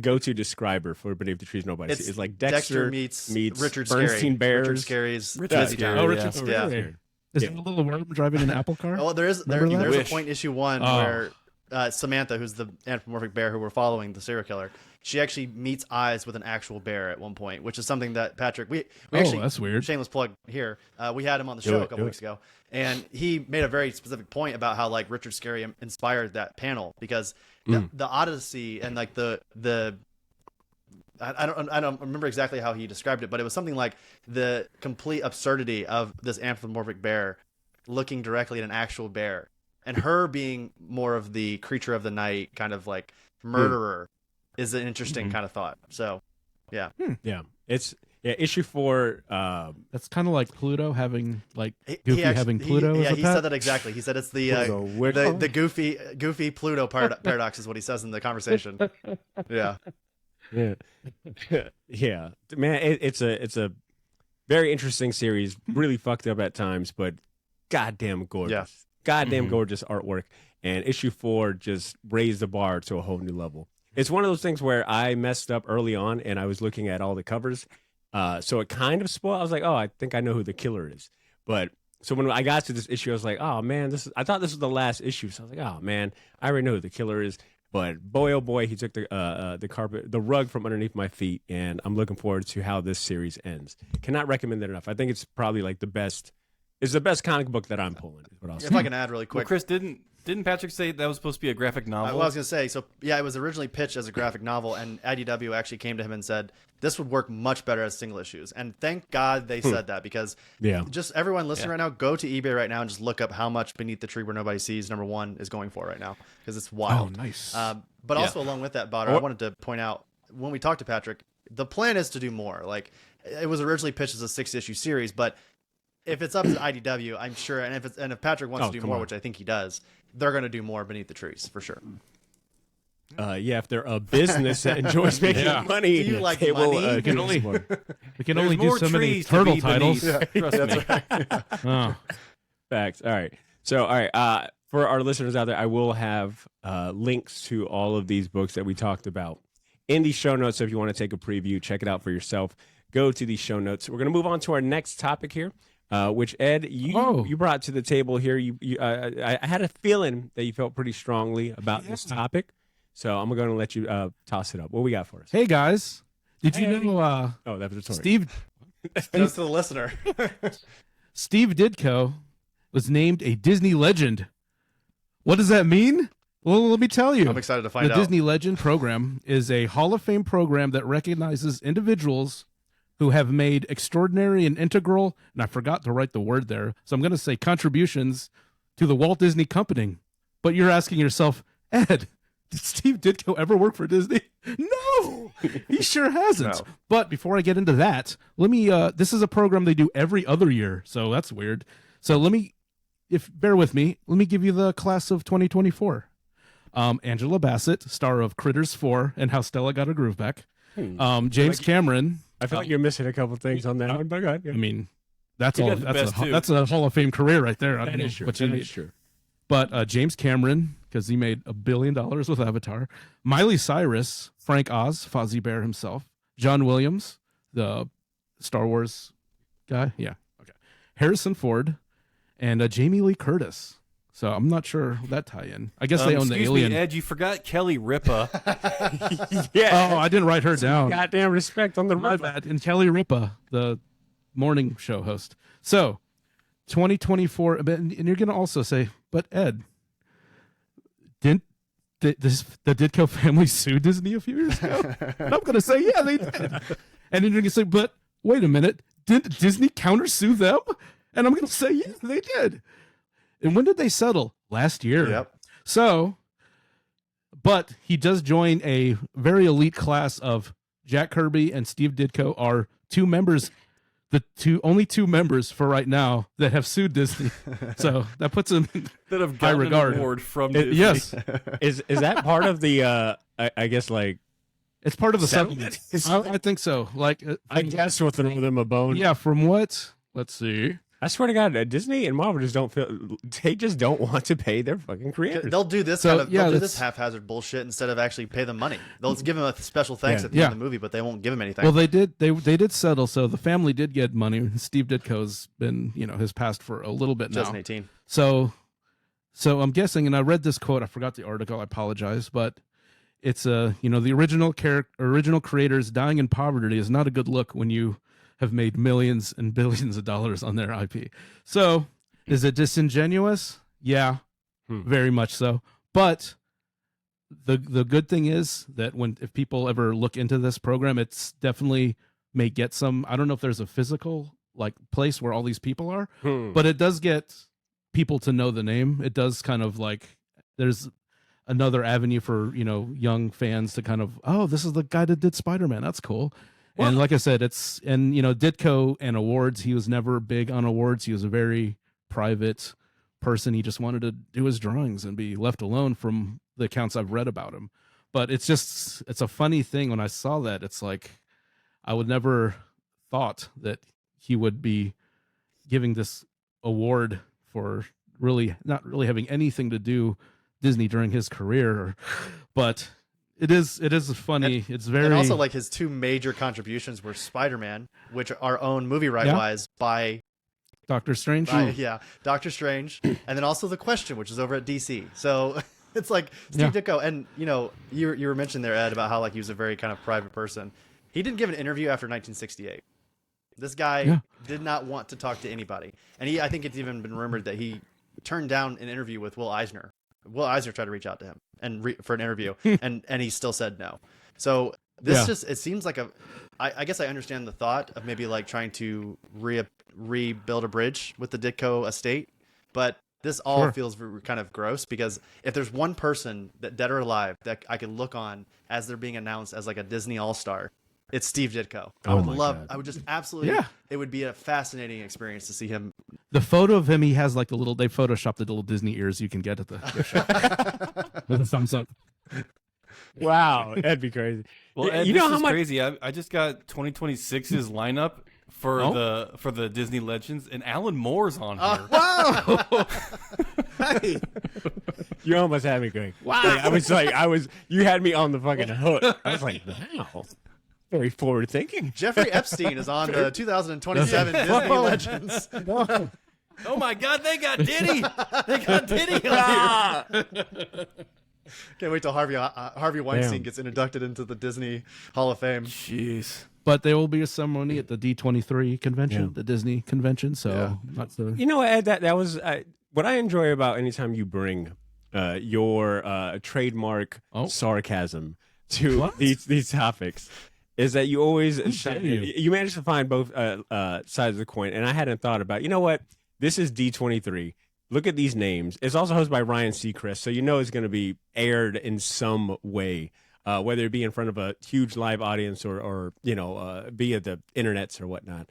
go-to describer for Beneath the Trees Nobody Sees? It's like Dexter meets Richard Bernstein Scarry. Bears. Richard Scarry's. Richard Scarry. Oh, Richard Yeah. Scarry. Is there a little worm driving an apple car? Oh, there's a point issue 1 where Samantha, who's the anthropomorphic bear who we're following, the serial killer, she actually meets eyes with an actual bear at one point, which is something that Patrick we actually, that's weird. Shameless plug here. We had him on the show a couple weeks ago, and he made a very specific point about how, like, Richard Scarry inspired that panel because the Odyssey and, like, the I don't remember exactly how he described it, but it was something like the complete absurdity of this anthropomorphic bear looking directly at an actual bear, and her being more of the creature of the night, kind of like murderer, is an interesting kind of thought. So, yeah, it's issue 4. That's kind of like Pluto having having Pluto. He said that exactly. He said it's the goofy Pluto paradox is what he says in the conversation. Yeah. Yeah, man, it's a very interesting series. Really fucked up at times, but goddamn gorgeous. Gorgeous artwork. And issue 4 just raised the bar to a whole new level. It's one of those things where I messed up early on, and I was looking at all the covers, so it kind of spoiled. I was like, oh, I think I know who the killer is. But so when I got to this issue, I was like, oh man, I thought this was the last issue. So I was like, oh man, I already know who the killer is. But boy, oh boy, he took the rug from underneath my feet, and I'm looking forward to how this series ends. Cannot recommend it enough. I think it's probably like the best. It's the best comic book that I'm pulling. Is what I'll say. If I can add really quick, well, Chris, didn't Patrick say that was supposed to be a graphic novel? I was going to say, so yeah, it was originally pitched as a graphic novel, and IDW actually came to him and said this would work much better as single issues. And thank God they said that, because just everyone listening right now, go to eBay right now and just look up how much Beneath the Tree Where Nobody Sees #1 is going for right now, because it's wild. Oh, nice. But also along with that, Badr, I wanted to point out, when we talked to Patrick, the plan is to do more. Like, it was originally pitched as a 6-issue series, but if it's up to IDW, I'm sure, and if Patrick wants to do come more, on. which I think he does, they're going to do more Beneath the Trees for sure. Yeah, if they're a business that enjoys making money, Do you like they will, money? We can only There's do more so many trees to turtle be titles. beneath. Trust me. Oh. Facts. All right. So, all right. For our listeners out there, I will have links to all of these books that we talked about in the show notes. So if you want to take a preview, check it out for yourself. Go to the show notes. We're going to move on to our next topic here, which Ed, you brought to the table here. I had a feeling that you felt pretty strongly about this topic, so I'm going to let you toss it up. What we got for us? Hey guys, did you know Oh, that was a story. Steve Just to the listener. Steve Ditko was named a Disney legend? What does that mean? Well, let me tell you. I'm excited to find The out. Disney Legend program is a Hall of Fame program that recognizes individuals who have made extraordinary and integral, and I forgot to write the word there, so I'm going to say contributions to the Walt Disney Company. But you're asking yourself, Ed, did Steve Ditko ever work for Disney? No, he sure hasn't. No. But before I get into that, let me, this is a program they do every other year, so that's weird. So bear with me, let me give you the class of 2024. Angela Bassett, star of Critters 4 and How Stella Got Her Groove Back. James Cameron. I feel like you're missing a couple things on that one, but go ahead. I mean, that's You all. got the best, too. That's a Hall of Fame career right there. I don't know what you That need. is true. But James Cameron, because he made $1 billion with Avatar. Miley Cyrus, Frank Oz, Fozzie Bear himself. John Williams, the Star Wars guy. Yeah. Okay. Harrison Ford, and Jamie Lee Curtis. So I'm not sure that tie in. I guess they own the Excuse Alien. me, Ed, you forgot Kelly Ripa. Yeah. Oh, I didn't write her down. Goddamn respect on the My road. bad. And Kelly Ripa, the morning show host. So 2024, and you're going to also say, but Ed, didn't the Ditko family sue Disney a few years ago? And I'm going to say, yeah, they did. And then you're going to say, but wait a minute, didn't Disney countersue them? And I'm going to say, yeah, they did. And when did they settle? Last year. Yep. So, but he does join a very elite class of Jack Kirby and Steve Ditko are two members, only two members for right now that have sued Disney. So that puts him in that have high gotten regard. an award from Disney. Yes, Is that part of the? I guess like it's part of the Settlement? settlement. I think so. Like, I guess we'll throw them a bone. yeah. From what? Let's see. I swear to God, Disney and Marvel just don't feel. They just don't want to pay their fucking creators. They'll do this So, kind of yeah, they'll do this that's- haphazard bullshit instead of actually pay them money. They'll give them a special thanks Yeah. at the end Yeah. of the movie, but they won't give them anything. Well, they did settle. So the family did get money. Steve Ditko's been, has passed for a little bit now. 2018. So I'm guessing, and I read this quote. I forgot the article. I apologize, but it's the original creators dying in poverty is not a good look when you have made millions and billions of dollars on their IP. So is it disingenuous? Yeah, very much so. But the good thing is that if people ever look into this program, it's definitely may get some. I don't know if there's a physical like place where all these people are, but it does get people to know the name. It does kind of like there's another avenue for young fans to kind of, oh, this is the guy that did Spider-Man. That's cool. Well, and like I said, Ditko and awards. He was never big on awards. He was a very private person. He just wanted to do his drawings and be left alone from the accounts I've read about him. But it's a funny thing when I saw that. It's like I would never thought that he would be giving this award for really not really having anything to do Disney during his career, but it is funny. It's very, and also like his two major contributions were Spider-Man, which are owned movie right-wise by Doctor Strange. Doctor Strange, and then also The Question, which is over at DC. So it's like Steve Ditko, and you were mentioning there, Ed, about how like he was a very kind of private person. He didn't give an interview after 1968. This guy did not want to talk to anybody, and I think it's even been rumored that he turned down an interview with Will Eisner. Will Eisner tried to reach out to him for an interview, and he still said no. So this it seems like I guess I understand the thought of maybe like trying to rebuild a bridge with the Ditko estate, but this all feels kind of gross because if there's one person that dead or alive that I could look on as they're being announced as like a Disney All-Star, it's Steve Ditko. I would just absolutely, it would be a fascinating experience to see him The photo of him, he has like the little. They photoshopped the little Disney ears you can get at the gift shop with a thumbs up. Wow, that'd be crazy. Well, Ed, you know this how is much crazy. I just got 2026's lineup for the Disney Legends, and Alan Moore's on here. Whoa! Hey, you almost had me going. Wow! You had me on the fucking hook. I was like, wow, very forward thinking. Jeffrey Epstein is on the 2027 Disney Legends. Oh my God, they got Diddy! They got Diddy on here. Can't wait till Harvey Weinstein gets inducted into the Disney Hall of Fame. Jeez. But there will be a ceremony at the D23 convention, the Disney convention. So, not so. You know, Ed, that was what I enjoy about anytime you bring your trademark sarcasm to these topics is that you always you manage to find both sides of the coin. And I hadn't thought about, you know what? This is D23. Look at these names. It's also hosted by Ryan Seacrest, so you know it's going to be aired in some way, whether it be in front of a huge live audience or via the internets or whatnot.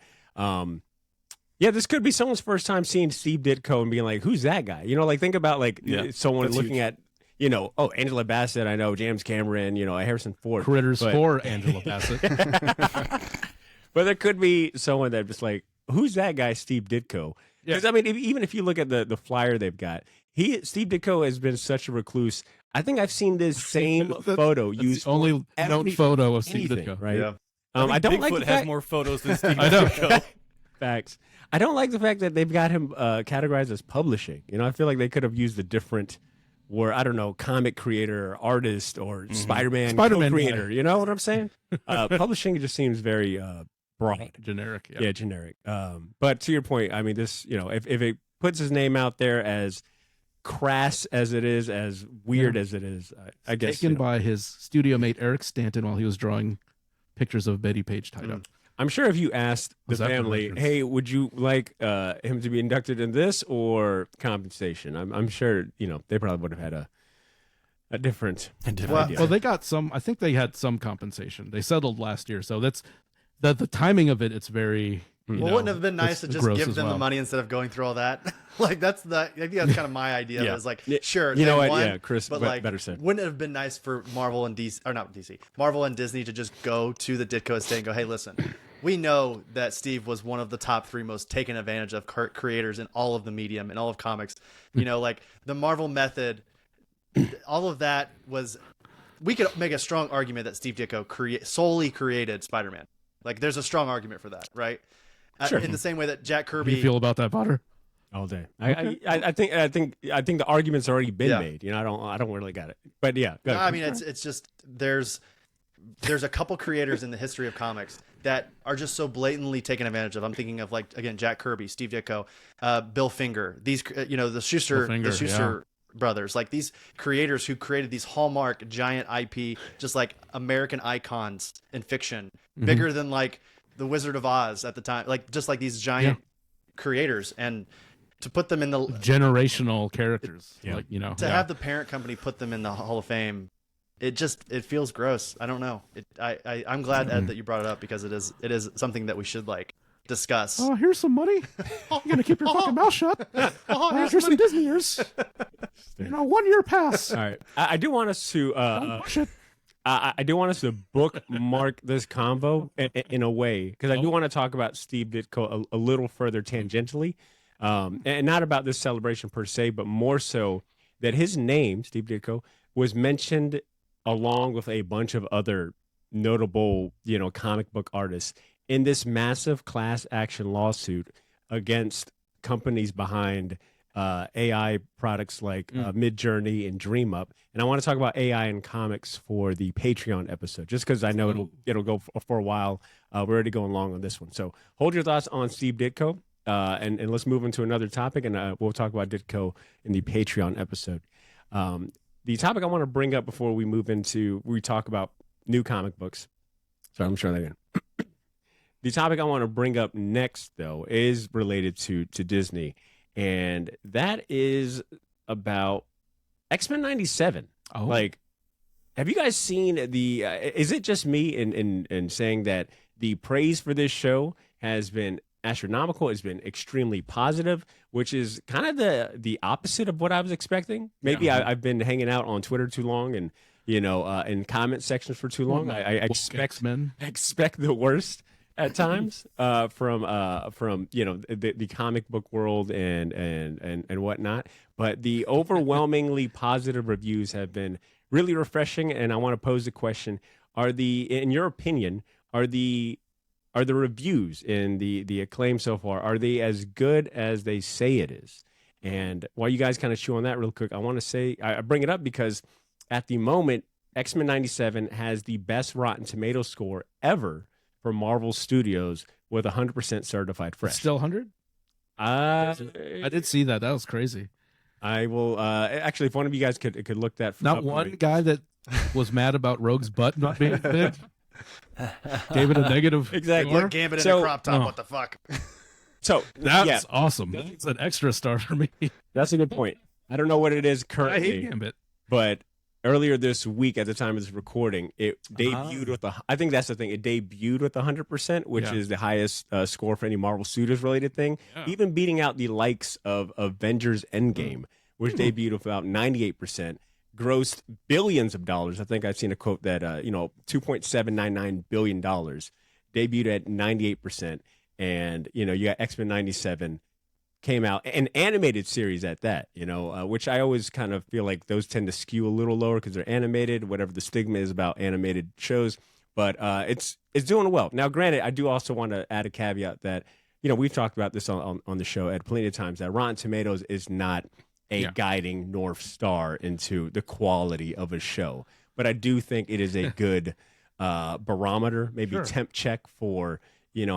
This could be someone's first time seeing Steve Ditko and being like, "Who's that guy?" You know, like think about someone looking at. Angela Bassett, I know, James Cameron, Harrison Ford. Critters for Angela Bassett. But there could be someone that just like, who's that guy, Steve Ditko? Because, I mean, even if you look at the flyer they've got, Steve Ditko has been such a recluse. I think I've seen this same photo used only known photo of Steve Ditko. Right? Yeah. I don't Bigfoot like the has more photos than Steve Ditko. Facts. I don't like the fact that they've got him categorized as publishing. I feel like they could have used a different word, I don't know, comic creator or artist or Spider-Man creator. You know what I'm saying? Publishing just seems very broad. Generic. Yeah, generic. But to your point, I mean, this, if it puts his name out there as crass as it is, as weird as it is, I guess. Taken by his studio mate Eric Stanton while he was drawing pictures of Betty Page tied up. I'm sure if you asked the family, hey, would you like him to be inducted in this or compensation? I'm sure, they probably would have had a different idea. Well, they got some, I think they had some compensation. They settled last year. So that's the timing of it. It's very, wouldn't it have been nice to just give them the money instead of going through all that? I think that's kind of my idea. Yeah. Is like, sure, you know what? won, Yeah, Chris, but better said. Wouldn't it have been nice for Marvel and DC, or not DC, Marvel and Disney to just go to the Ditko estate and go, hey, listen, we know that Steve was one of the top 3 most taken advantage of creators in all of the medium and all of comics. Like the Marvel method, all of that was. We could make a strong argument that Steve Ditko solely created Spider-Man. Like, there's a strong argument for that, right? Sure. In the same way that Jack Kirby. How do you feel about that, Badr? All day. I think the argument's already been made. I don't really got it. But yeah. No, I mean, it's just there's a couple creators in the history of comics that are just so blatantly taken advantage of. I'm thinking of, like, again, Jack Kirby, Steve Ditko, Bill Finger, these the Schuster brothers, like these creators who created these hallmark giant IP, just like American icons in fiction, bigger than like the Wizard of Oz at the time, like just like these giant creators, and to put them in the generational characters, have the parent company put them in the Hall of Fame. It feels gross. I don't know. I'm glad, Ed, that you brought it up, because it is something that we should like discuss. Oh, here's some money. You're gonna keep your fucking mouth shut. Here's some Disney years. 1 year pass. All right. I do want us to I do want us to bookmark this convo in a way, because I do want to talk about Steve Ditko a little further tangentially, and not about this celebration per se, but more so that his name, Steve Ditko, was mentioned along with a bunch of other notable, comic book artists in this massive class action lawsuit against companies behind AI products like Midjourney and DreamUp. And I want to talk about AI in comics for the Patreon episode, just because I know it'll go for a while. We're already going long on this one. So hold your thoughts on Steve Ditko, and let's move into another topic, and we'll talk about Ditko in the Patreon episode. The topic I want to bring up before we talk about new comic books. Sorry, I'm sure again. The topic I want to bring up next, though, is related to Disney, and that is about X-Men 97. Oh. Like, have you guys seen is it just me in saying that the praise for this show has been astronomical. It's been extremely positive, which is kind of the opposite of what I was expecting. Maybe I've been hanging out on Twitter too long and in comment sections for too long. I expect the worst at times from the comic book world and whatnot. But the overwhelmingly positive reviews have been really refreshing. And I want to pose the question: in your opinion, are the reviews in the acclaim so far, are they as good as they say it is? And while you guys kind of chew on that real quick, I want to say I bring it up because at the moment, X-Men 97 has the best Rotten Tomatoes score ever for Marvel Studios with 100% certified fresh. It's still 100? I did see that. That was crazy. I will actually, if one of you guys could look that not up one guy that was mad about Rogue's butt not being big gave it a negative. Exactly. Look, Gambit in a crop top. What the fuck? So that's awesome. That's an extra star for me. That's a good point. I don't know what it is I currently, hate Gambit. but earlier this week, at the time of this recording, it debuted with I think that's the thing. It debuted with 100%, which is the highest score for any Marvel Studios related thing, even beating out the likes of Avengers Endgame, which debuted with about 98%, grossed billions of dollars. I think I've seen a quote that $2.799 billion, debuted at 98%, and you got X-Men 97. Came out, an animated series at that, which I always kind of feel like those tend to skew a little lower because they're animated, whatever the stigma is about animated shows. But it's doing well. Now, granted, I do also want to add a caveat that, we've talked about this on the show at plenty of times, that Rotten Tomatoes is not a guiding North Star into the quality of a show. But I do think it is a good barometer, maybe temp check for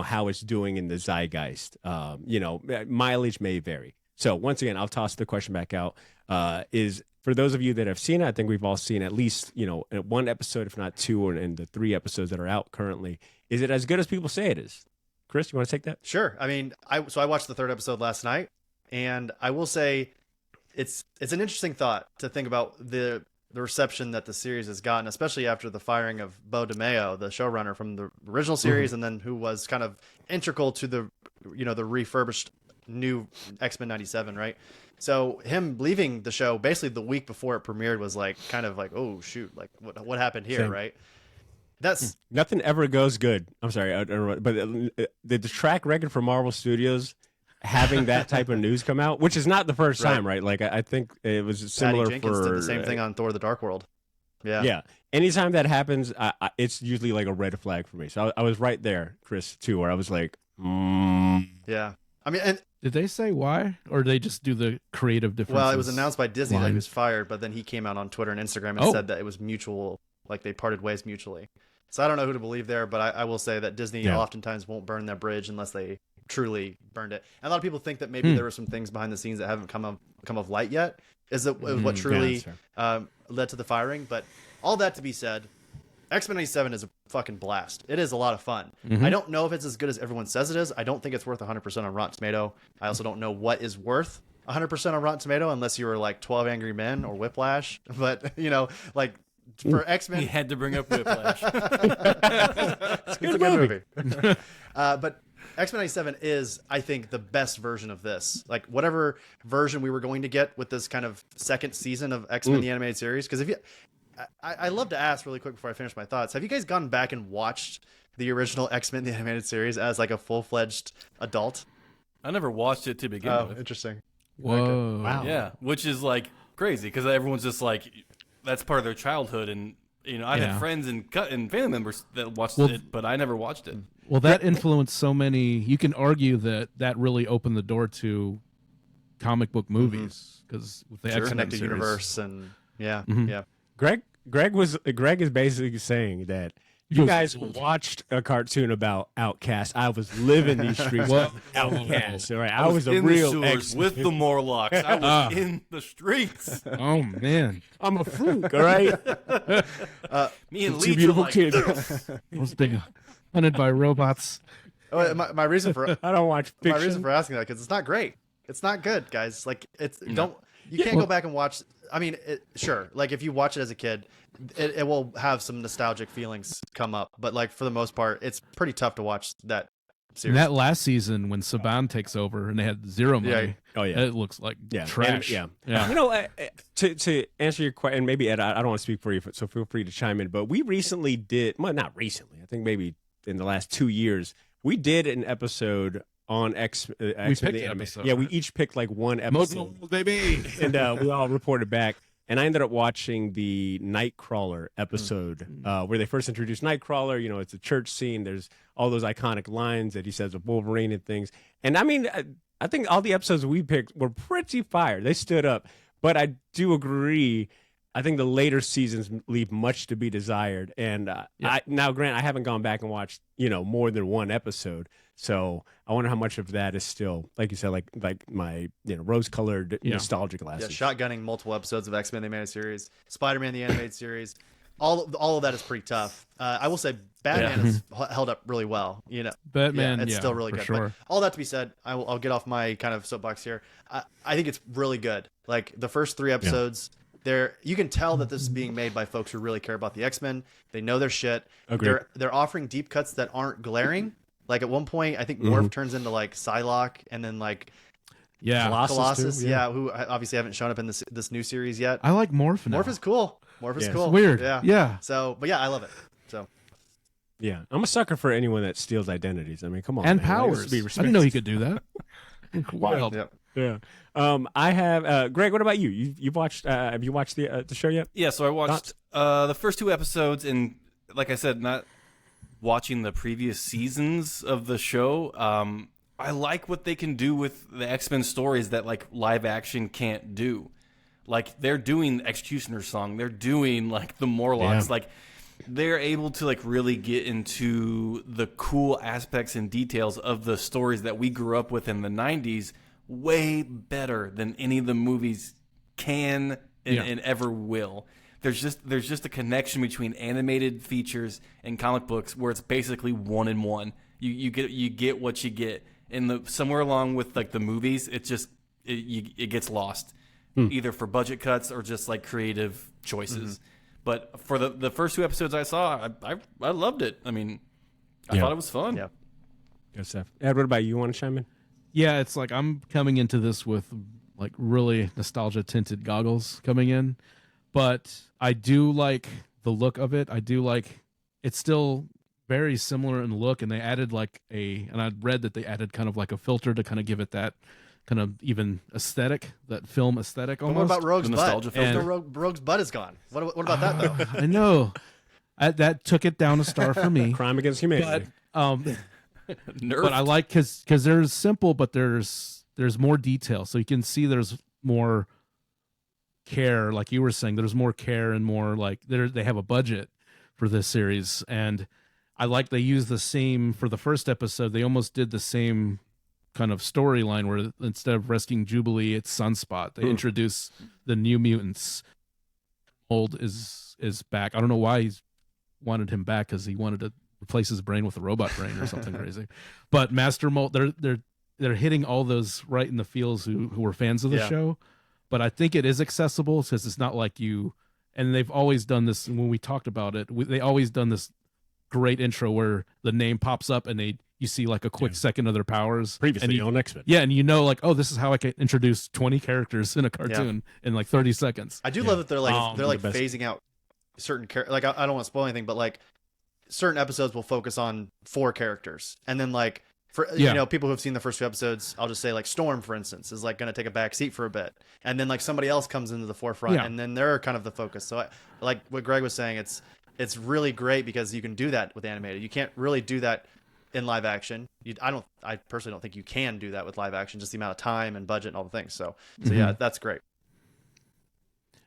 how it's doing in the zeitgeist. Mileage may vary. So once again, I'll toss the question back out. Is for those of you that have seen it, I think we've all seen at least, one episode, if not two, and the 3 episodes that are out currently. Is it as good as people say it is? Chris, you want to take that? Sure. I mean, I watched the 3rd episode last night, and I will say it's an interesting thought to think about the reception that the series has gotten, especially after the firing of Bo DeMeo, the showrunner from the original series, and then who was kind of integral to the refurbished new X-Men 97, right? So him leaving the show basically the week before it premiered was like kind of like, oh shoot, like what happened here, right? That's nothing ever goes good. I'm sorry, but the track record for Marvel Studios having that type of news come out, which is not the first time, right? Like I think it was similar. Patty Jenkins did the same thing on Thor: The Dark World. Yeah. Anytime that happens, it's usually like a red flag for me. So I was right there, Chris, too, where I was like, yeah. I mean, and did they say why, or did they just do the creative difference? Well, it was announced by Disney that he was fired, but then he came out on Twitter and Instagram and said that it was mutual, like they parted ways mutually. So I don't know who to believe there, but I will say that Disney oftentimes won't burn that bridge unless they truly burned it. And a lot of people think that maybe there were some things behind the scenes that haven't come of light yet. Is what truly led to the firing? But all that to be said, X-Men 97 is a fucking blast. It is a lot of fun. I don't know if it's as good as everyone says it is. I don't think it's worth 100% on Rotten Tomato. I also don't know what is worth 100% on Rotten Tomato unless you were like 12 Angry Men or Whiplash. But like for X-Men, he had to bring up Whiplash. It's a good movie. But X-Men 97 is, I think, the best version of this. Like, whatever version we were going to get with this kind of second season of X-Men the Animated Series. Because I love to ask really quick before I finish my thoughts. Have you guys gone back and watched the original X-Men the Animated Series as like a full-fledged adult? I never watched it to begin with. Interesting. Whoa. Okay. Wow. Yeah, which is like crazy because everyone's just like, that's part of their childhood. And, I've had friends and family members that watched it, but I never watched it. Well, that influenced so many. You can argue that really opened the door to comic book movies because with the X-Men connected series. universe and yeah. Greg is basically saying that you guys watched a cartoon about Outcast. I was living these streets with Outcast. All right, I was a in real the sewers with the Morlocks. I was in the streets. Oh man, I'm a freak. All right, me and two Leech beautiful are like, kids. I was being hunted by robots. Oh, my reason for I don't watch fiction. my reason for asking that because it's not great. It's not good, guys. Like you can't go back and watch. I mean, sure. Like if you watch it as a kid, it will have some nostalgic feelings come up. But like for the most part, it's pretty tough to watch that And that last season when Saban takes over and they had zero money, Yeah. Oh yeah, it looks like trash. Yeah. Yeah. You know, to answer your question, and maybe Ed, I don't want to speak for you, so feel free to chime in. But we recently did, well, not recently. I think maybe in the last 2 years, we did an episode on X. We picked an anime. episode. Yeah, we each picked like one episode, baby. and we all reported back. And I ended up watching the Nightcrawler episode where they first introduced Nightcrawler. You know, it's a church scene. There's all those iconic lines that he says of Wolverine and things. And I mean, I think all the episodes we picked were pretty fire. They stood up. But I do agree. I think the later seasons leave much to be desired. And now, Grant, I haven't gone back and watched, more than one episode. So I wonder how much of that is still, like you said, like my rose-colored nostalgia glasses. Yeah, shotgunning multiple episodes of X-Men the animated series, Spider-Man the animated series. All of that is pretty tough. I will say Batman has held up really well. Batman, it's still really good. Sure. But all that to be said, I'll get off my kind of soapbox here. I think it's really good. Like the first 3 episodes, you can tell that this is being made by folks who really care about the X-Men. They know their shit. Agreed. They're offering deep cuts that aren't glaring. Like at one point, I think Morph turns into like Psylocke, and then like Colossus, too, who obviously haven't shown up in this new series yet. I like Morph now. Morph is cool. Morph is cool. It's weird. Yeah. So, but yeah, I love it. So. Yeah, I'm a sucker for anyone that steals identities. I mean, come on, and man. powers. I didn't know he could do that. Wild. Yeah. I have Greg. What about you? You've watched? Have you watched the show yet? Yeah, so I watched the first 2 episodes, and like I said, not watching the previous seasons of the show. I like what they can do with the X-Men stories that like live action can't do. Like they're doing the Executioner's Song, they're doing like the Morlocks, like they're able to like really get into the cool aspects and details of the stories that we grew up with in the 90s way better than any of the movies can and ever will. There's just a connection between animated features and comic books where it's basically 1-in-1. You get what you get. And somewhere along with like the movies, it gets lost, either for budget cuts or just like creative choices. But for the first 2 episodes I saw, I loved it. I mean, I thought it was fun. Yeah. Good stuff. Ed, what about you? You want to chime in? Yeah, it's like I'm coming into this with like really nostalgia tinted goggles coming in, but I do like the look of it. I do like it's still very similar in look, and they added and I read that they added kind of like a filter to kind of give it that kind of even aesthetic, that film aesthetic almost. What about Rogue's The butt? nostalgia filter? Rogue's butt is gone. What about that though? I know. That took it down a star for me. Crime against humanity. But I like because there's simple, but there's more detail, so you can see there's more care. Like you were saying, there's more care and more like they have a budget for this series, and I like they use the same for the first episode. They almost did the same kind of storyline where instead of rescuing Jubilee, it's Sunspot. They introduce the New Mutants. Old is back. I don't know why he's wanted him back, because he wanted to replace his brain with a robot brain or something crazy. But Master Mold, they're hitting all those right in the feels who were fans of the show. But I think it is accessible because it's not like you. And they've always done this. When we talked about it, they always done this great intro where the name pops up and you see like a quick second of their powers Previously on X-Men. Yeah, and like, oh, this is how I can introduce 20 characters in a cartoon in like 30 seconds. I do love that they're like phasing out certain like I don't want to spoil anything, but like certain episodes will focus on 4 characters, and then like for people who've seen the first 2 episodes, I'll just say like Storm, for instance, is like going to take a back seat for a bit, and then like somebody else comes into the forefront, and then they're kind of the focus. So like what Greg was saying, it's really great because you can do that with animated. You can't really do that in live action. I personally don't think you can do that with live action, just the amount of time and budget and all the things. So yeah, that's great.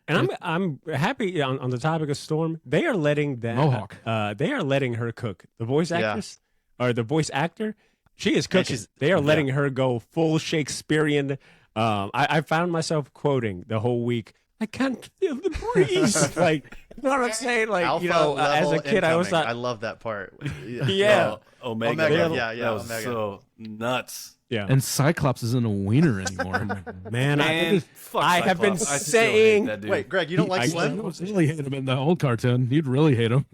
And I'm happy on the topic of Storm. They are letting that Mohawk. They are letting her cook. The voice actress or the voice actor, she is cooking. They are letting her go full Shakespearean. I found myself quoting the whole week. I can't feel the breeze. Like, you know what I'm saying? Like, Alpha as a kid, I always thought. I love that part. Yeah. Omega. Yeah, was Omega. so nuts. Yeah. And Cyclops isn't a wiener anymore. Man, fuck I have been Cyclops. I still hate saying. that dude. Wait, Greg, you don't like I Slim? really hate him in the old cartoon. You'd really hate him.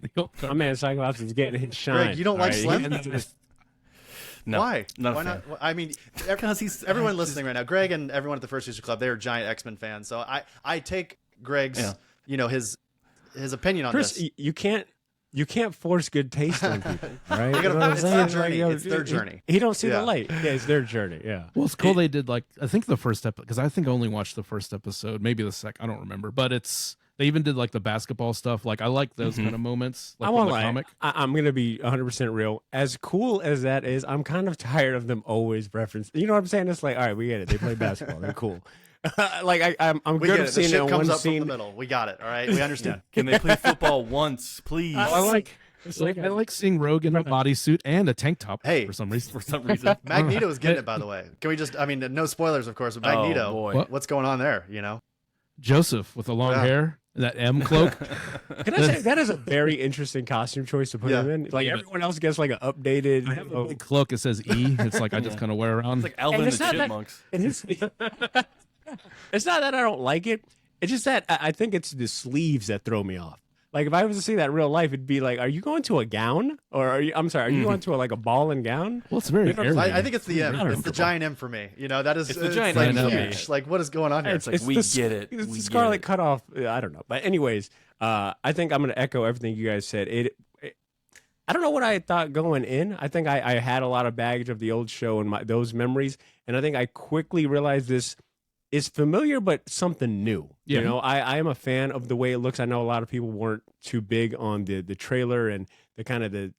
My man Cyclops is getting his shine. Greg, you don't like All right? Slim? No, Why? not a Why fan. not? I mean, Because everyone listening right now, Greg and everyone at the First User Club, they're giant X-Men fans. So I take Greg's, his opinion on Chris, this. you can't force good taste on people, right? They gotta- You know what I'm it's saying? their journey. Like, It's their journey. He don't see Yeah. the light. Yeah, it's their journey. Yeah. Well, it's cool they did like I think the first episode because I think I only watched the first episode, maybe the second. I don't remember, but they even did like the basketball stuff. Like I like those kind of moments. Like I from won't the lie. comic. I'm gonna be 100% real. As cool as that is, I'm kind of tired of them always reference. You know what I'm saying? It's like, all right, we get it. They play basketball. They're cool. Like I'm We good get at it. The seeing it shit in comes one up from scene. the middle. We got it. All right, we understand. Can they play football once, please? I like seeing Rogue in a bodysuit and a tank top Hey. for some reason. For some reason. Magneto is getting it, by the way. Can we just? I mean, no spoilers, of course. But Magneto, Oh, boy. What? what's going on there? Joseph with the long Yeah. hair, that M cloak. Can I say that is a very interesting costume choice to put Yeah. him in? Like everyone else gets like an updated. I have a big cloak. It says E. It's like I just kind of wear around. It's like Alvin And and it's the not that- Chipmunks. And it's not that I don't like it. It's just that I think it's the sleeves that throw me off. Like if I was to see that in real life, it'd be like, are you going to a gown, or are you? I'm sorry, are you going to a ball and gown? Well, it's very You know, airy. I think it's the M. Not It's the giant M for me. That is It's the giant like M for me. huge. Like what is going on here? It's like, we get it. It's We the get Scarlet it. cutoff. I don't know, but anyways, I think I'm going to echo everything you guys said. I don't know what I thought going in. I think I had a lot of baggage of the old show and those memories, and I think I quickly realized this is familiar but something new. Yeah. You know, I am a fan of the way it looks. I know a lot of people weren't too big on the trailer and the kind of the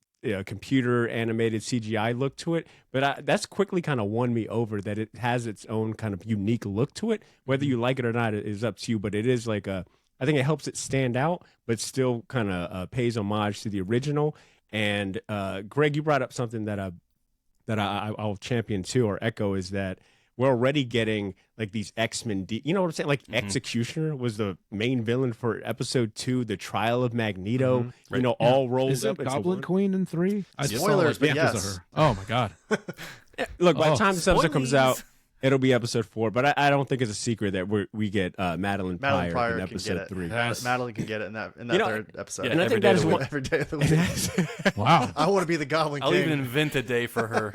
computer animated CGI look to it, but that's quickly kind of won me over that it has its own kind of unique look to it. Whether you like it or not is up to you, but it is like I think it helps it stand out, but still kind of pays homage to the original. And Greg, you brought up something that I'll champion too, or echo, is that we're already getting like these X-Men. You know what I'm saying? Like Executioner was the main villain for episode 2, the trial of Magneto. You know, all rolled Is up it into Goblin one. Queen in 3? I just saw, Spoilers, but pictures yes. of her. Oh my god. Look, by the Oh, time this episode comes out, spoilies. it'll be episode 4. But I don't think it's a secret that we get Madeline Madeline Pryor Pryor in can get episode it. 3. Madeline can get it in that You know, third episode. yeah, And I every think day that of is the one. week. Every day of the week. Wow. I want to be the Goblin I'll King. even invent a day for her.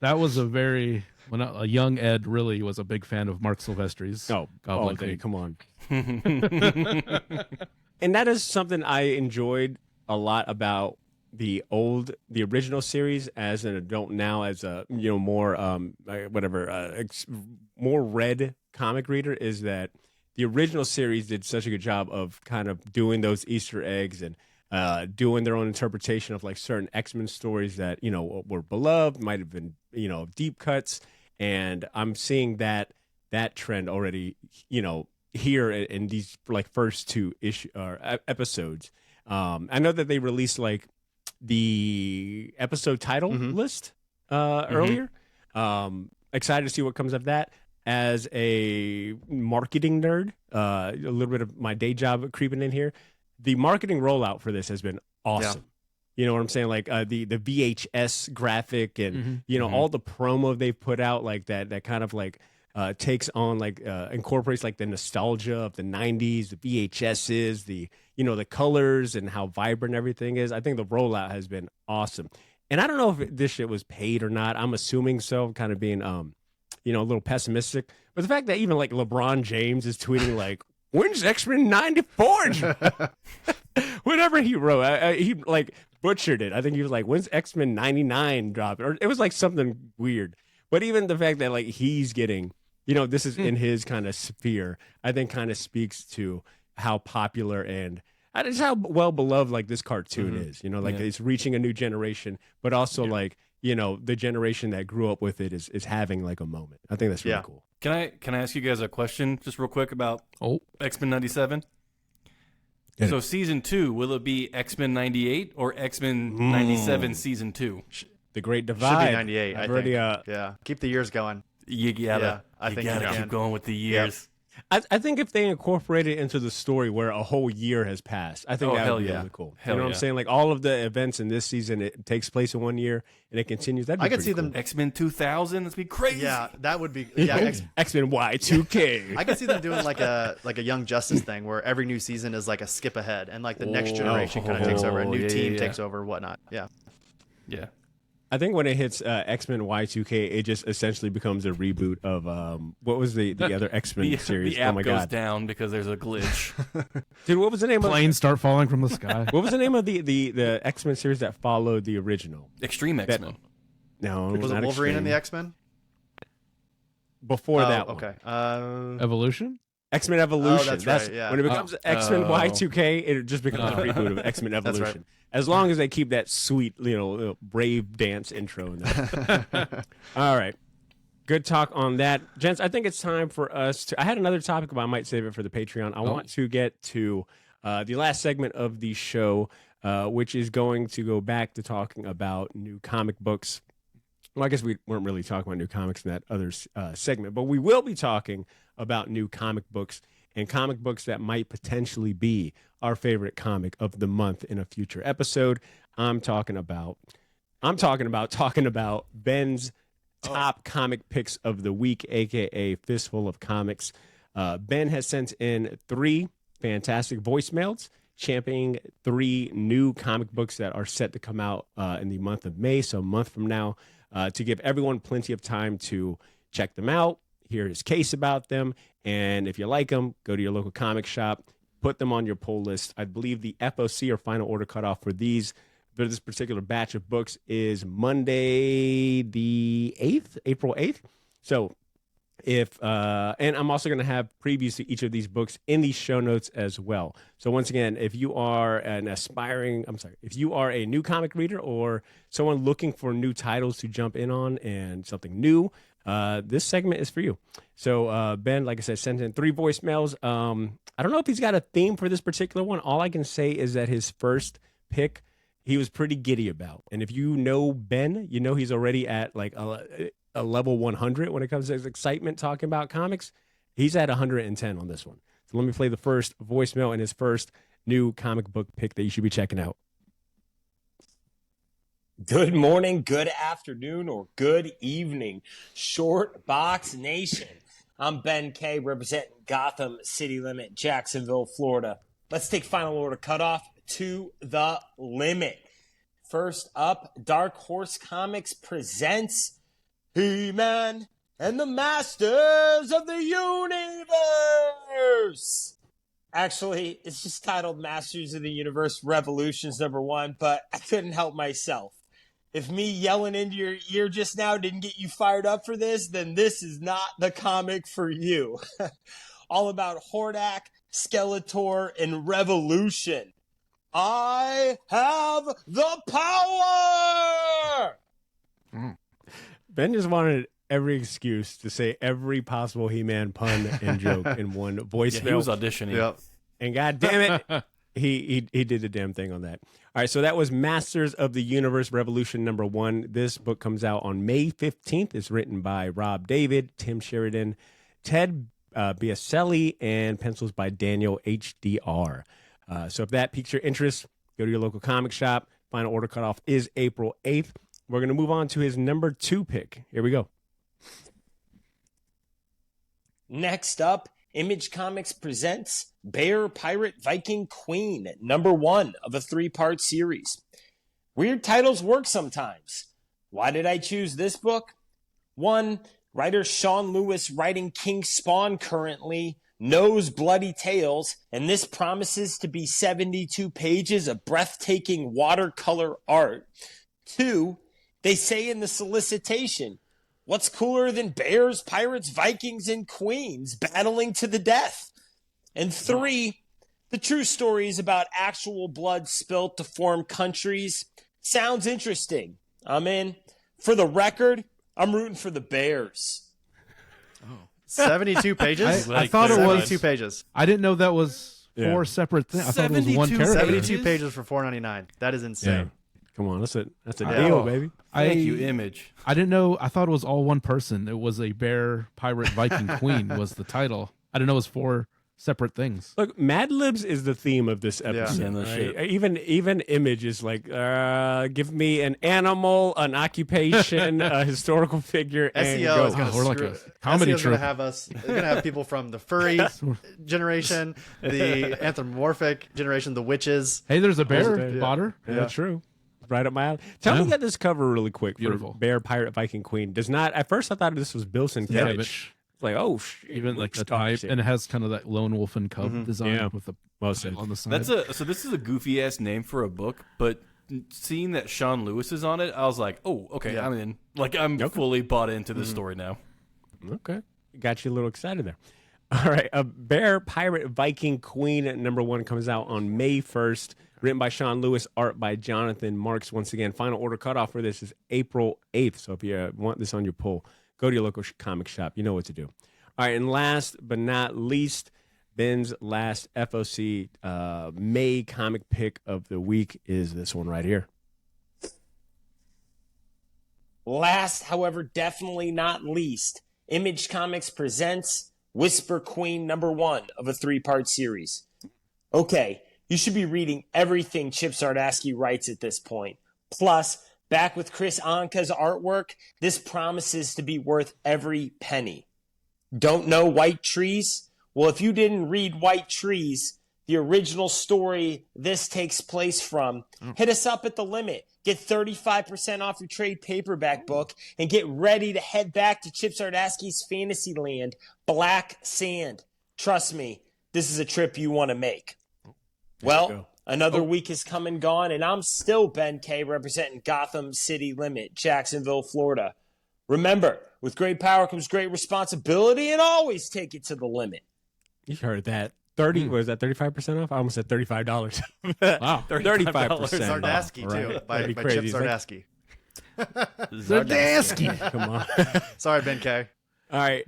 That was a young Ed really was a big fan of Mark Silvestri's Goblin okay, Queen. come on. And that is something I enjoyed a lot about the original series as an adult now, as a more more read comic reader, is that the original series did such a good job of kind of doing those Easter eggs and doing their own interpretation of like certain X-Men stories that were beloved, might have been deep cuts, and I'm seeing that trend already here in these like first 2 episodes. I know that they released like the episode title list earlier. Excited to see what comes of that. As a marketing nerd, a little bit of my day job creeping in here. The marketing rollout for this has been awesome. You know what I'm saying? Like the VHS graphic and all the promo they've put out, like that kind of like takes on like incorporates like the nostalgia of the 90s, the VHSs, the the colors and how vibrant everything is. I think the rollout has been awesome. And I don't know if this shit was paid or not. I'm assuming so, kind of being a little pessimistic. But the fact that even like LeBron James is tweeting like, when's X-Men 94? Whatever he wrote, he like butchered it. I think he was like, when's X-Men 99 dropping? Or it was like something weird. But even the fact that like he's getting, this is in his kind of sphere, I think kind of speaks to how popular and just how well beloved like this cartoon is. It's reaching a new generation, but also like the generation that grew up with it is having like a moment. I think that's really cool. Can I ask you guys a question just real quick about X-Men 97? Yeah. So season 2, will it be X-Men 98 or X-Men 97 season 2? The Great Should Divide. be 98. I've I already, think. Yeah, keep the years going. You gotta, I think you gotta can. keep going with the years. I think if they incorporate it into the story where a whole year has passed, I think Oh, that hell would be yeah. really cool. Hell you know what yeah. I'm saying? Like all of the events in this season, it takes place in 1 year and it continues. That'd be I could pretty see them. cool. X-Men 2000, that'd be crazy. Yeah, that would be. Yeah, X-Men Y2K. I could see them doing like a Young Justice thing where every new season is like a skip ahead and like the next generation kind of takes over, a new yeah, team yeah. takes over, whatnot. Yeah. Yeah. I think when it hits X-Men Y2K, it just essentially becomes a reboot of what was the other X-Men series? The app oh my goes god, down because there's a glitch. dude! What was the name Planes start falling from the sky. What was the name of the X-Men series that followed the original? Extreme X-Men. No, Was it not Wolverine Extreme. and the X-Men? Before that one. Okay. Evolution? X-Men Evolution. that's right, yeah. When it becomes X-Men Y2K, it just becomes a reboot of X-Men Evolution. right. As long as they keep that sweet, brave dance intro in there. All right. Good talk on that. Gents, I think it's time for us to... I had another topic, but I might save it for the Patreon. I want to get to the last segment of the show, which is going to go back to talking about new comic books. Well, I guess we weren't really talking about new comics in that other segment, but we will be talking about new comic books and comic books that might potentially be our favorite comic of the month in a future episode. I'm talking about Ben's top comic picks of the week, aka Fistful of Comics. Ben has sent in 3 fantastic voicemails championing 3 new comic books that are set to come out in the month of May, so a month from now, to give everyone plenty of time to check them out, hear his case about them, and if you like them, go to your local comic shop, put them on your pull list. I believe the FOC, or final order cutoff, for this particular batch of books is Monday the 8th, April 8th. So and I'm also going to have previews to each of these books in the show notes as well. So once again, if you are if you are a new comic reader or someone looking for new titles to jump in on and something new, this segment is for you. So Ben, like I said, sent in 3 voicemails. I don't know if he's got a theme for this particular one. All I can say is that his first pick, he was pretty giddy about. And if you know Ben, you know he's already at like a level 100 when it comes to his excitement talking about comics. He's at 110 on this one. So let me play the first voicemail and his first new comic book pick that you should be checking out. Good morning, good afternoon, or good evening, Short Box Nation. I'm Ben K, representing Gotham City Limit, Jacksonville, Florida. Let's take final order cutoff to the limit. First up, Dark Horse Comics presents He-Man and the Masters of the Universe. Actually, it's just titled Masters of the Universe Revolutions #1, but I couldn't help myself. If me yelling into your ear just now didn't get you fired up for this, then this is not the comic for you. All about Hordak, Skeletor, and Revolution. I have the power! Ben just wanted every excuse to say every possible He-Man pun and joke in one voicemail. Yeah, he was auditioning. Yep. And god damn it, he did the damn thing on that. All right, so that was Masters of the Universe Revolution #1. This book comes out on May 15th. It's written by Rob David, Tim Sheridan, Ted Biaselli, and pencils by Daniel HDR. So if that piques your interest, go to your local comic shop. Final order cutoff is April 8th. We're going to move on to his #2 pick. Here we go. Next up, Image Comics presents Bear Pirate Viking Queen, #1 of a 3-part series. Weird titles work sometimes. Why did I choose this book? 1, writer Sean Lewis, writing King Spawn currently, knows bloody tales, and this promises to be 72 pages of breathtaking watercolor art. 2, they say in the solicitation, what's cooler than bears, pirates, Vikings, and queens battling to the death? And 3, the true stories about actual blood spilt to form countries. Sounds interesting. I'm in. For the record, I'm rooting for the Bears. 72 pages? I thought it was 72 pages. I didn't know that was 4 separate things. I thought it was one 72 character. 72 pages for $4.99. That is insane. Come on, that's a Yeah. deal, baby. Thank you, Image. I didn't know. I thought it was all one person. It was a bear, pirate, Viking queen was the title. I didn't know it was 4 separate things. Look, Mad Libs is the theme of this episode. Yeah, no right? shit. Even Image is like, give me an animal, an occupation, a historical figure, and SEO go. is going We're to like a comedy SEO is going to troupe. have us. They're going to have people from the furry generation, the anthropomorphic generation, the witches. Hey, there's a bear, Yeah. Badr. Yeah, true. right up my alley. Tell me about this cover really quick. Beautiful. For Bear, Pirate, Viking, Queen. Does not. At first, I thought this was Bill Sienkiewicz. It's like, oh, shit, even like the Star type, shit. and it has kind of that lone wolf and cub design Yeah. with the Well said. on the side. So this is a goofy ass name for a book, but seeing that Sean Lewis is on it, I was like, oh, okay, Yeah. I'm in. Like I'm fully bought into this story now. Okay. Got you a little excited there. All right. A Bear, Pirate, Viking, Queen #1 comes out on May 1st. Written by Sean Lewis, art by Jonathan Marks. Once again, final order cutoff for this is April 8th. So if you want this on your pull, go to your local comic shop. You know what to do. All right. And last but not least, Ben's last FOC May comic pick of the week is this one right here. Last, however, definitely not least, Image Comics presents Whisper Queen #1 of a 3-part series. Okay, you should be reading everything Chip Zdarsky writes at this point. Plus, back with Chris Anka's artwork, this promises to be worth every penny. Don't know White Trees? Well, if you didn't read White Trees, the original story this takes place from, hit us up at the limit. Get 35% off your trade paperback book and get ready to head back to Chip Zdarsky's fantasy land, Blacksand. Trust me, this is a trip you want to make. Well, another week has come and gone, and I'm still Ben K, representing Gotham City Limit, Jacksonville, Florida. Remember, with great power comes great responsibility, and always take it to the limit. You heard that. 30 was that 35% off? I almost said $35. Wow. 35%. Zdarsky off. too, Right. by That'd be Chip crazy. It's like, Zdarsky. come on. Sorry, Ben K. All right.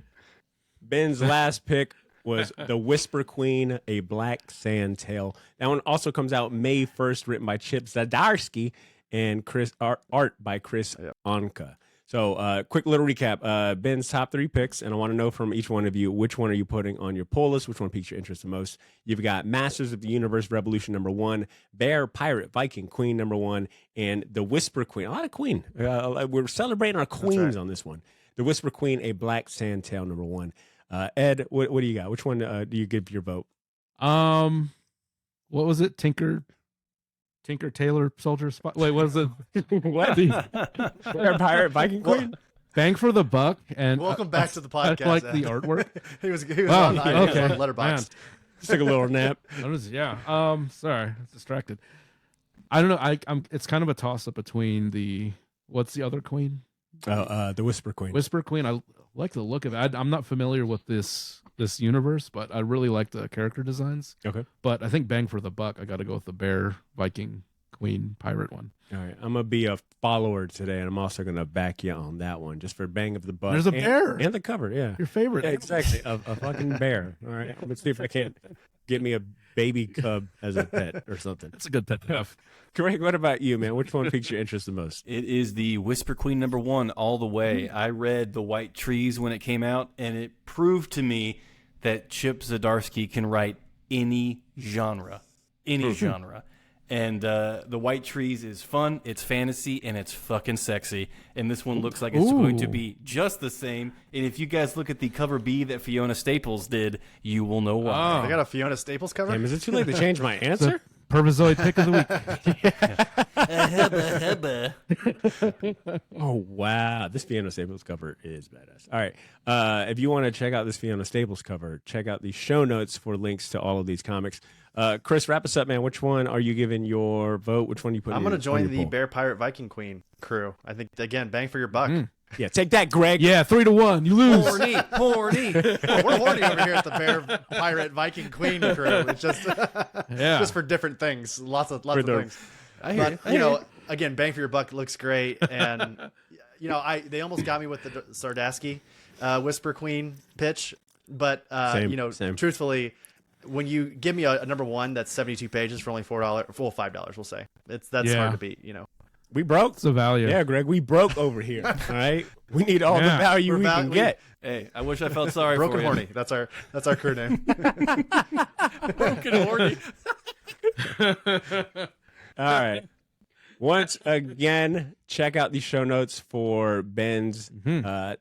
Ben's last pick was The Whisper Queen, a Blacksand tale. That one also comes out May 1st, written by Chip Zdarsky and art by Chris Anka. So, quick little recap. Ben's top 3 picks, and I want to know from each one of you, which one are you putting on your pull list? Which one piques your interest the most? You've got Masters of the Universe Revolution #1, Bear, Pirate, Viking, Queen #1, and The Whisper Queen. A lot of Queen. We're celebrating our queens on this one. The Whisper Queen, a Blacksand tale #1. Ed, what do you got? Which one do you give your vote? What was it? Tinker Tailor Soldier Spot. Wait, what was it? What? Bear, Pirate, Viking, Queen? Bang for the buck. And Welcome back to the podcast. I like Ed. the artwork. he was Oh, on okay. Letterboxd. Just took a little nap. Yeah. Sorry, I was distracted. I don't know. I'm. It's kind of a toss up between what's the other queen? The Whisper Queen. Whisper Queen. I like the look of it. I'm not familiar with this universe, but I really like the character designs. Okay. But I think bang for the buck, I got to go with the Bear, Viking, Queen, Pirate one. All right. I'm going to be a follower today, and I'm also going to back you on that one, just for bang of the buck. There's a bear. And the cover, yeah. Your favorite. Yeah, exactly. A fucking bear. All right. Let's see if I can't get me a baby cub as a pet or something. That's a good pet enough. Greg, what about you, man? Which one piques your interest the most? It is the Whisper Queen #1 all the way. I read The White Trees when it came out, and it proved to me that Chip Zdarsky can write any genre. And The White Trees is fun, it's fantasy, and it's fucking sexy. And this one looks like it's going to be just the same. And if you guys look at the cover B that Fiona Staples did, you will know why. They got a Fiona Staples cover. Damn, is it too late to change my answer? Pervisoid pick of the week. Oh, wow. This Fiona Staples cover is badass. All right. If you want to check out this Fiona Staples cover, check out the show notes for links to all of these comics. Chris, wrap us up, man. Which one are you giving your vote? Which one are you putting I'm going to join the poll? Bear, Pirate, Viking, Queen crew. I think, again, bang for your buck. Yeah, take that, Greg. Yeah, 3-1. You lose. Horny. Oh, we're horny over here at the Bear, Pirate, Viking, Queen crew. It's just, just for different things. Lots of things. But, you know, again, bang for your buck looks great. And, you know, they almost got me with the Zdarsky Whisper Queen pitch. But, Same, you know, same. truthfully, when you give me a #1 that's 72 pages for only $4, well, $5, we'll say. That's hard to beat, you know. We broke. It's a value. Yeah, Greg, we broke over here. All right. We need all the value we can get. Hey, I wish I felt sorry Broken for you. Horny. That's our crew name. Broken Horny. All right. Once again, check out the show notes for Ben's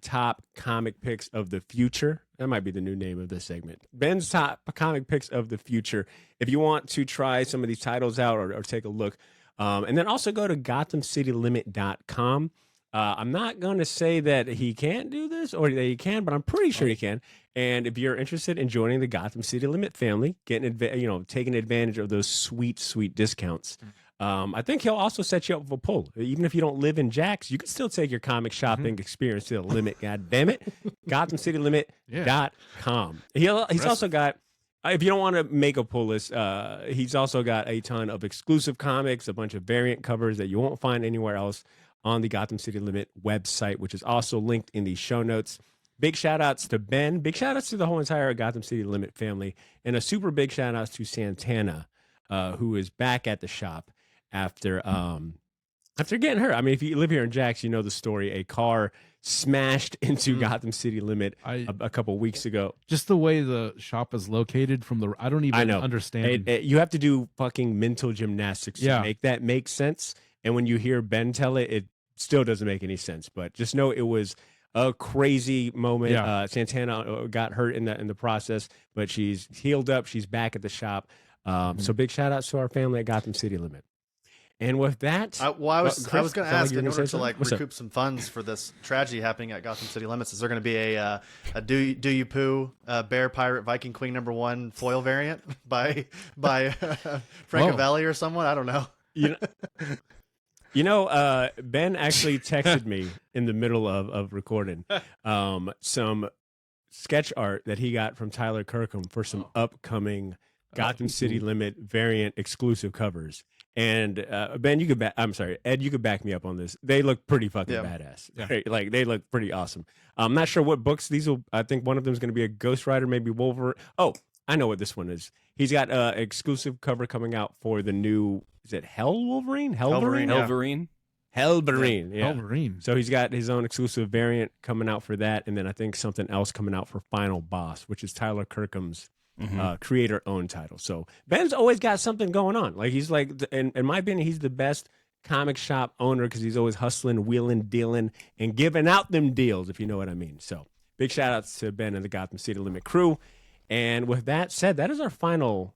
top comic picks of the future. That might be the new name of this segment. Ben's top comic picks of the future. If you want to try some of these titles out or take a look, And then also go to GothamCityLimit.com. I'm not going to say that he can't do this or that he can, but I'm pretty sure he can. And if you're interested in joining the Gotham City Limit family, taking advantage of those sweet, sweet discounts, I think he'll also set you up with a pull. Even if you don't live in Jax, you can still take your comic shopping experience to the limit. God damn it. GothamCityLimit.com. He's also got, if you don't want to make a pull list, he's also got a ton of exclusive comics, a bunch of variant covers that you won't find anywhere else on the Gotham City Limit website, which is also linked in the show notes. Big shout outs to Ben. Big shout outs to the whole entire Gotham City Limit family. And a super big shout outs to Santana, who is back at the shop after getting hurt. I mean, if you live here in Jax, you know the story. A car smashed into Gotham City Limit a couple weeks ago. Just the way the shop is located from the, I don't even understand. You have to do fucking mental gymnastics to make that make sense. And when you hear Ben tell it, it still doesn't make any sense. But just know it was a crazy moment. Yeah. Santana got hurt in the process, but she's healed up. She's back at the shop. So big shout outs to our family at Gotham City Limit. And with that, I was going to ask, in order to recoup up? some funds for this tragedy happening at Gotham City Limits, is there going to be a Do You Poo Bear Pirate Viking Queen #1 foil variant by Francavelli or someone? I don't know. Ben actually texted me in the middle of recording some sketch art that he got from Tyler Kirkham for some upcoming Gotham City Limit variant exclusive covers. And Ben, Ed, you could back me up on this. They look pretty fucking badass. Yeah. Right? Like they look pretty awesome. I'm not sure what books these will. I think one of them is going to be a Ghost Rider, maybe Wolverine. Oh, I know what this one is. He's got an exclusive cover coming out for the new. Is it Hell Wolverine? Helverine. Hellverine. Yeah. Wolverine. So he's got his own exclusive variant coming out for that, and then I think something else coming out for Final Boss, which is Tyler Kirkham's creator-owned title. So Ben's always got something going on. Like he's like, in my opinion, he's the best comic shop owner because he's always hustling, wheeling, dealing, and giving out them deals, if you know what I mean. So big shout outs to Ben and the Gotham City Limit crew. And with that said, that is our final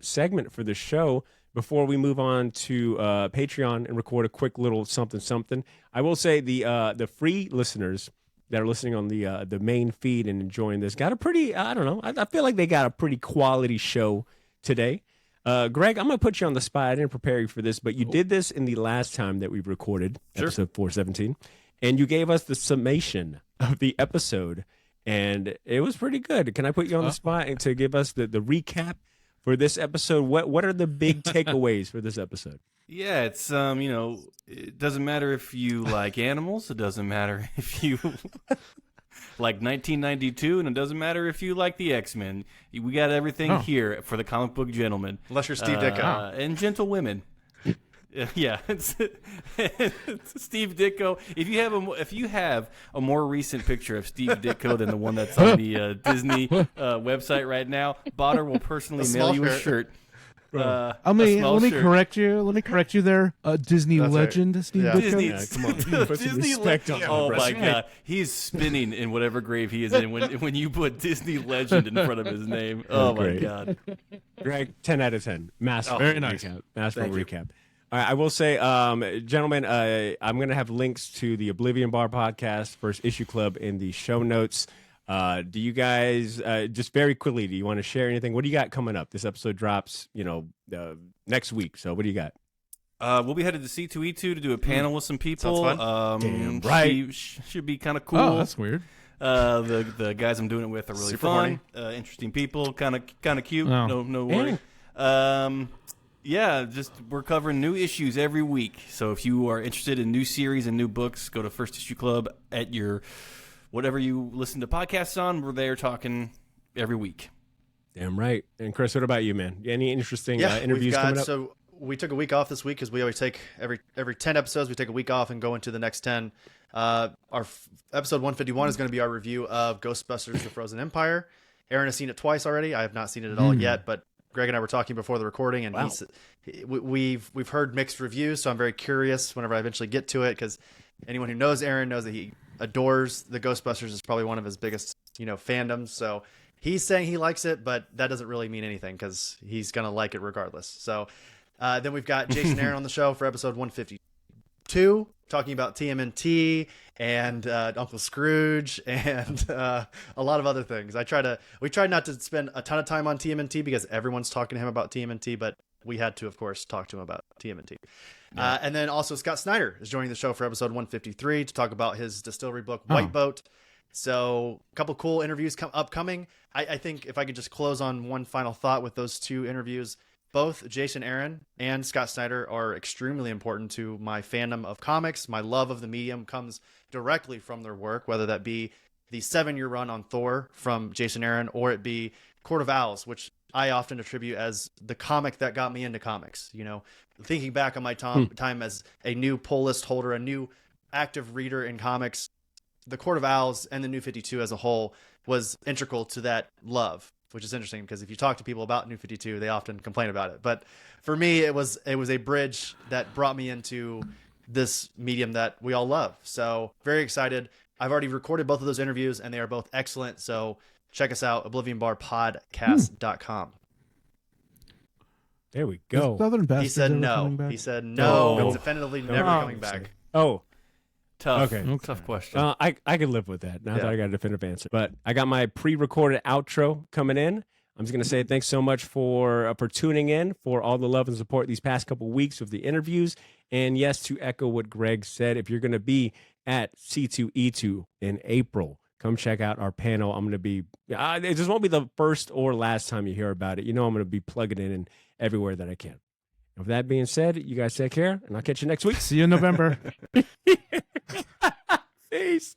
segment for the show. Before we move on to Patreon and record a quick little something, I will say the free listeners that are listening on the main feed and enjoying this got a pretty, I don't know, I feel like they got a pretty quality show today. Greg, I'm going to put you on the spot. I didn't prepare you for this, but you did this in the last time that we recorded, episode 417, and you gave us the summation of the episode, and it was pretty good. Can I put you on the spot to give us the recap for this episode? What are the big takeaways for this episode? Yeah, it's it doesn't matter if you like animals, it doesn't matter if you like 1992, and it doesn't matter if you like the X-Men. We got everything here for the comic book gentleman. Unless you're Steve Ditko. And gentle women. Yeah, it's Steve Ditko. If you have a more recent picture of Steve Ditko than the one that's on the Disney website right now, Badr will personally mail you a shirt. Let me correct you. Let me correct you there. Disney That's legend, right. Steve Yeah. Ditko. Come on, put some Disney respect on Oh it. my God, he's spinning in whatever grave he is in when you put Disney legend in front of his name. Oh my Great. God, Greg, 10 out of 10. Masterful very nice. recap. Masterful recap. All right, I will say, gentlemen, I'm going to have links to the Oblivion Bar podcast, First Issue Club, in the show notes. Do you guys, just very quickly, do you want to share anything? What do you got coming up? This episode drops, next week. So what do you got? we'll be headed to C2E2 to do a panel with some people. Sounds fun. Damn right. Should be kind of cool. Oh, that's weird. The guys I'm doing it with are really Super fun, interesting people, kind of cute. Oh. No worry. Yeah, just we're covering new issues every week. So if you are interested in new series and new books, go to First Issue Club at your whatever you listen to podcasts on. We're there talking every week. Damn right. And Chris, what about you, man? Any interesting interviews we've got, coming up? So we took a week off this week because we always take every 10 episodes, we take a week off and go into the next 10. Our episode 151 is going to be our review of Ghostbusters: The Frozen Empire. Aaron has seen it twice already. I have not seen it at all yet, but Greg and I were talking before the recording, and we've heard mixed reviews, so I'm very curious whenever I eventually get to it, because anyone who knows Aaron knows that he adores the Ghostbusters. Is probably one of his biggest fandoms. So he's saying he likes it, but that doesn't really mean anything because he's gonna like it regardless. So Then we've got Jason Aaron on the show for episode 152, talking about TMNT and Uncle Scrooge and a lot of other things. We tried not to spend a ton of time on TMNT because everyone's talking to him about TMNT, but we had to, of course, talk to him about TMNT. Yeah. And then also Scott Snyder is joining the show for episode 153 to talk about his distillery book, White Boat. So a couple cool interviews upcoming. I think if I could just close on one final thought with those two interviews, both Jason Aaron and Scott Snyder are extremely important to my fandom of comics. My love of the medium comes directly from their work, whether that be the 7-year run on Thor from Jason Aaron, or it be Court of Owls, which I often attribute as the comic that got me into comics. You know, thinking back on my time as a new pull list holder, a new active reader in comics, the Court of Owls and the New 52 as a whole was integral to that love, which is interesting because if you talk to people about New 52, they often complain about it. But for me, it was a bridge that brought me into this medium that we all love. So very excited. I've already recorded both of those interviews and they are both excellent. So check us out, oblivionbarpodcast.com. There we go. Southern Bastard He said no. He said no. No. It's definitively never coming back. Oh, Tough. Okay. Tough question. I can live with that. Now that I got a definitive answer. But I got my pre-recorded outro coming in. I'm just going to say thanks so much for tuning in, for all the love and support these past couple weeks of the interviews. And yes, to echo what Greg said, if you're going to be at C2E2 in April, come check out our panel. I'm going to be, it just won't be the first or last time you hear about it. You know, I'm going to be plugging it in everywhere that I can. And with that being said, you guys take care, and I'll catch you next week. See you in November. Peace.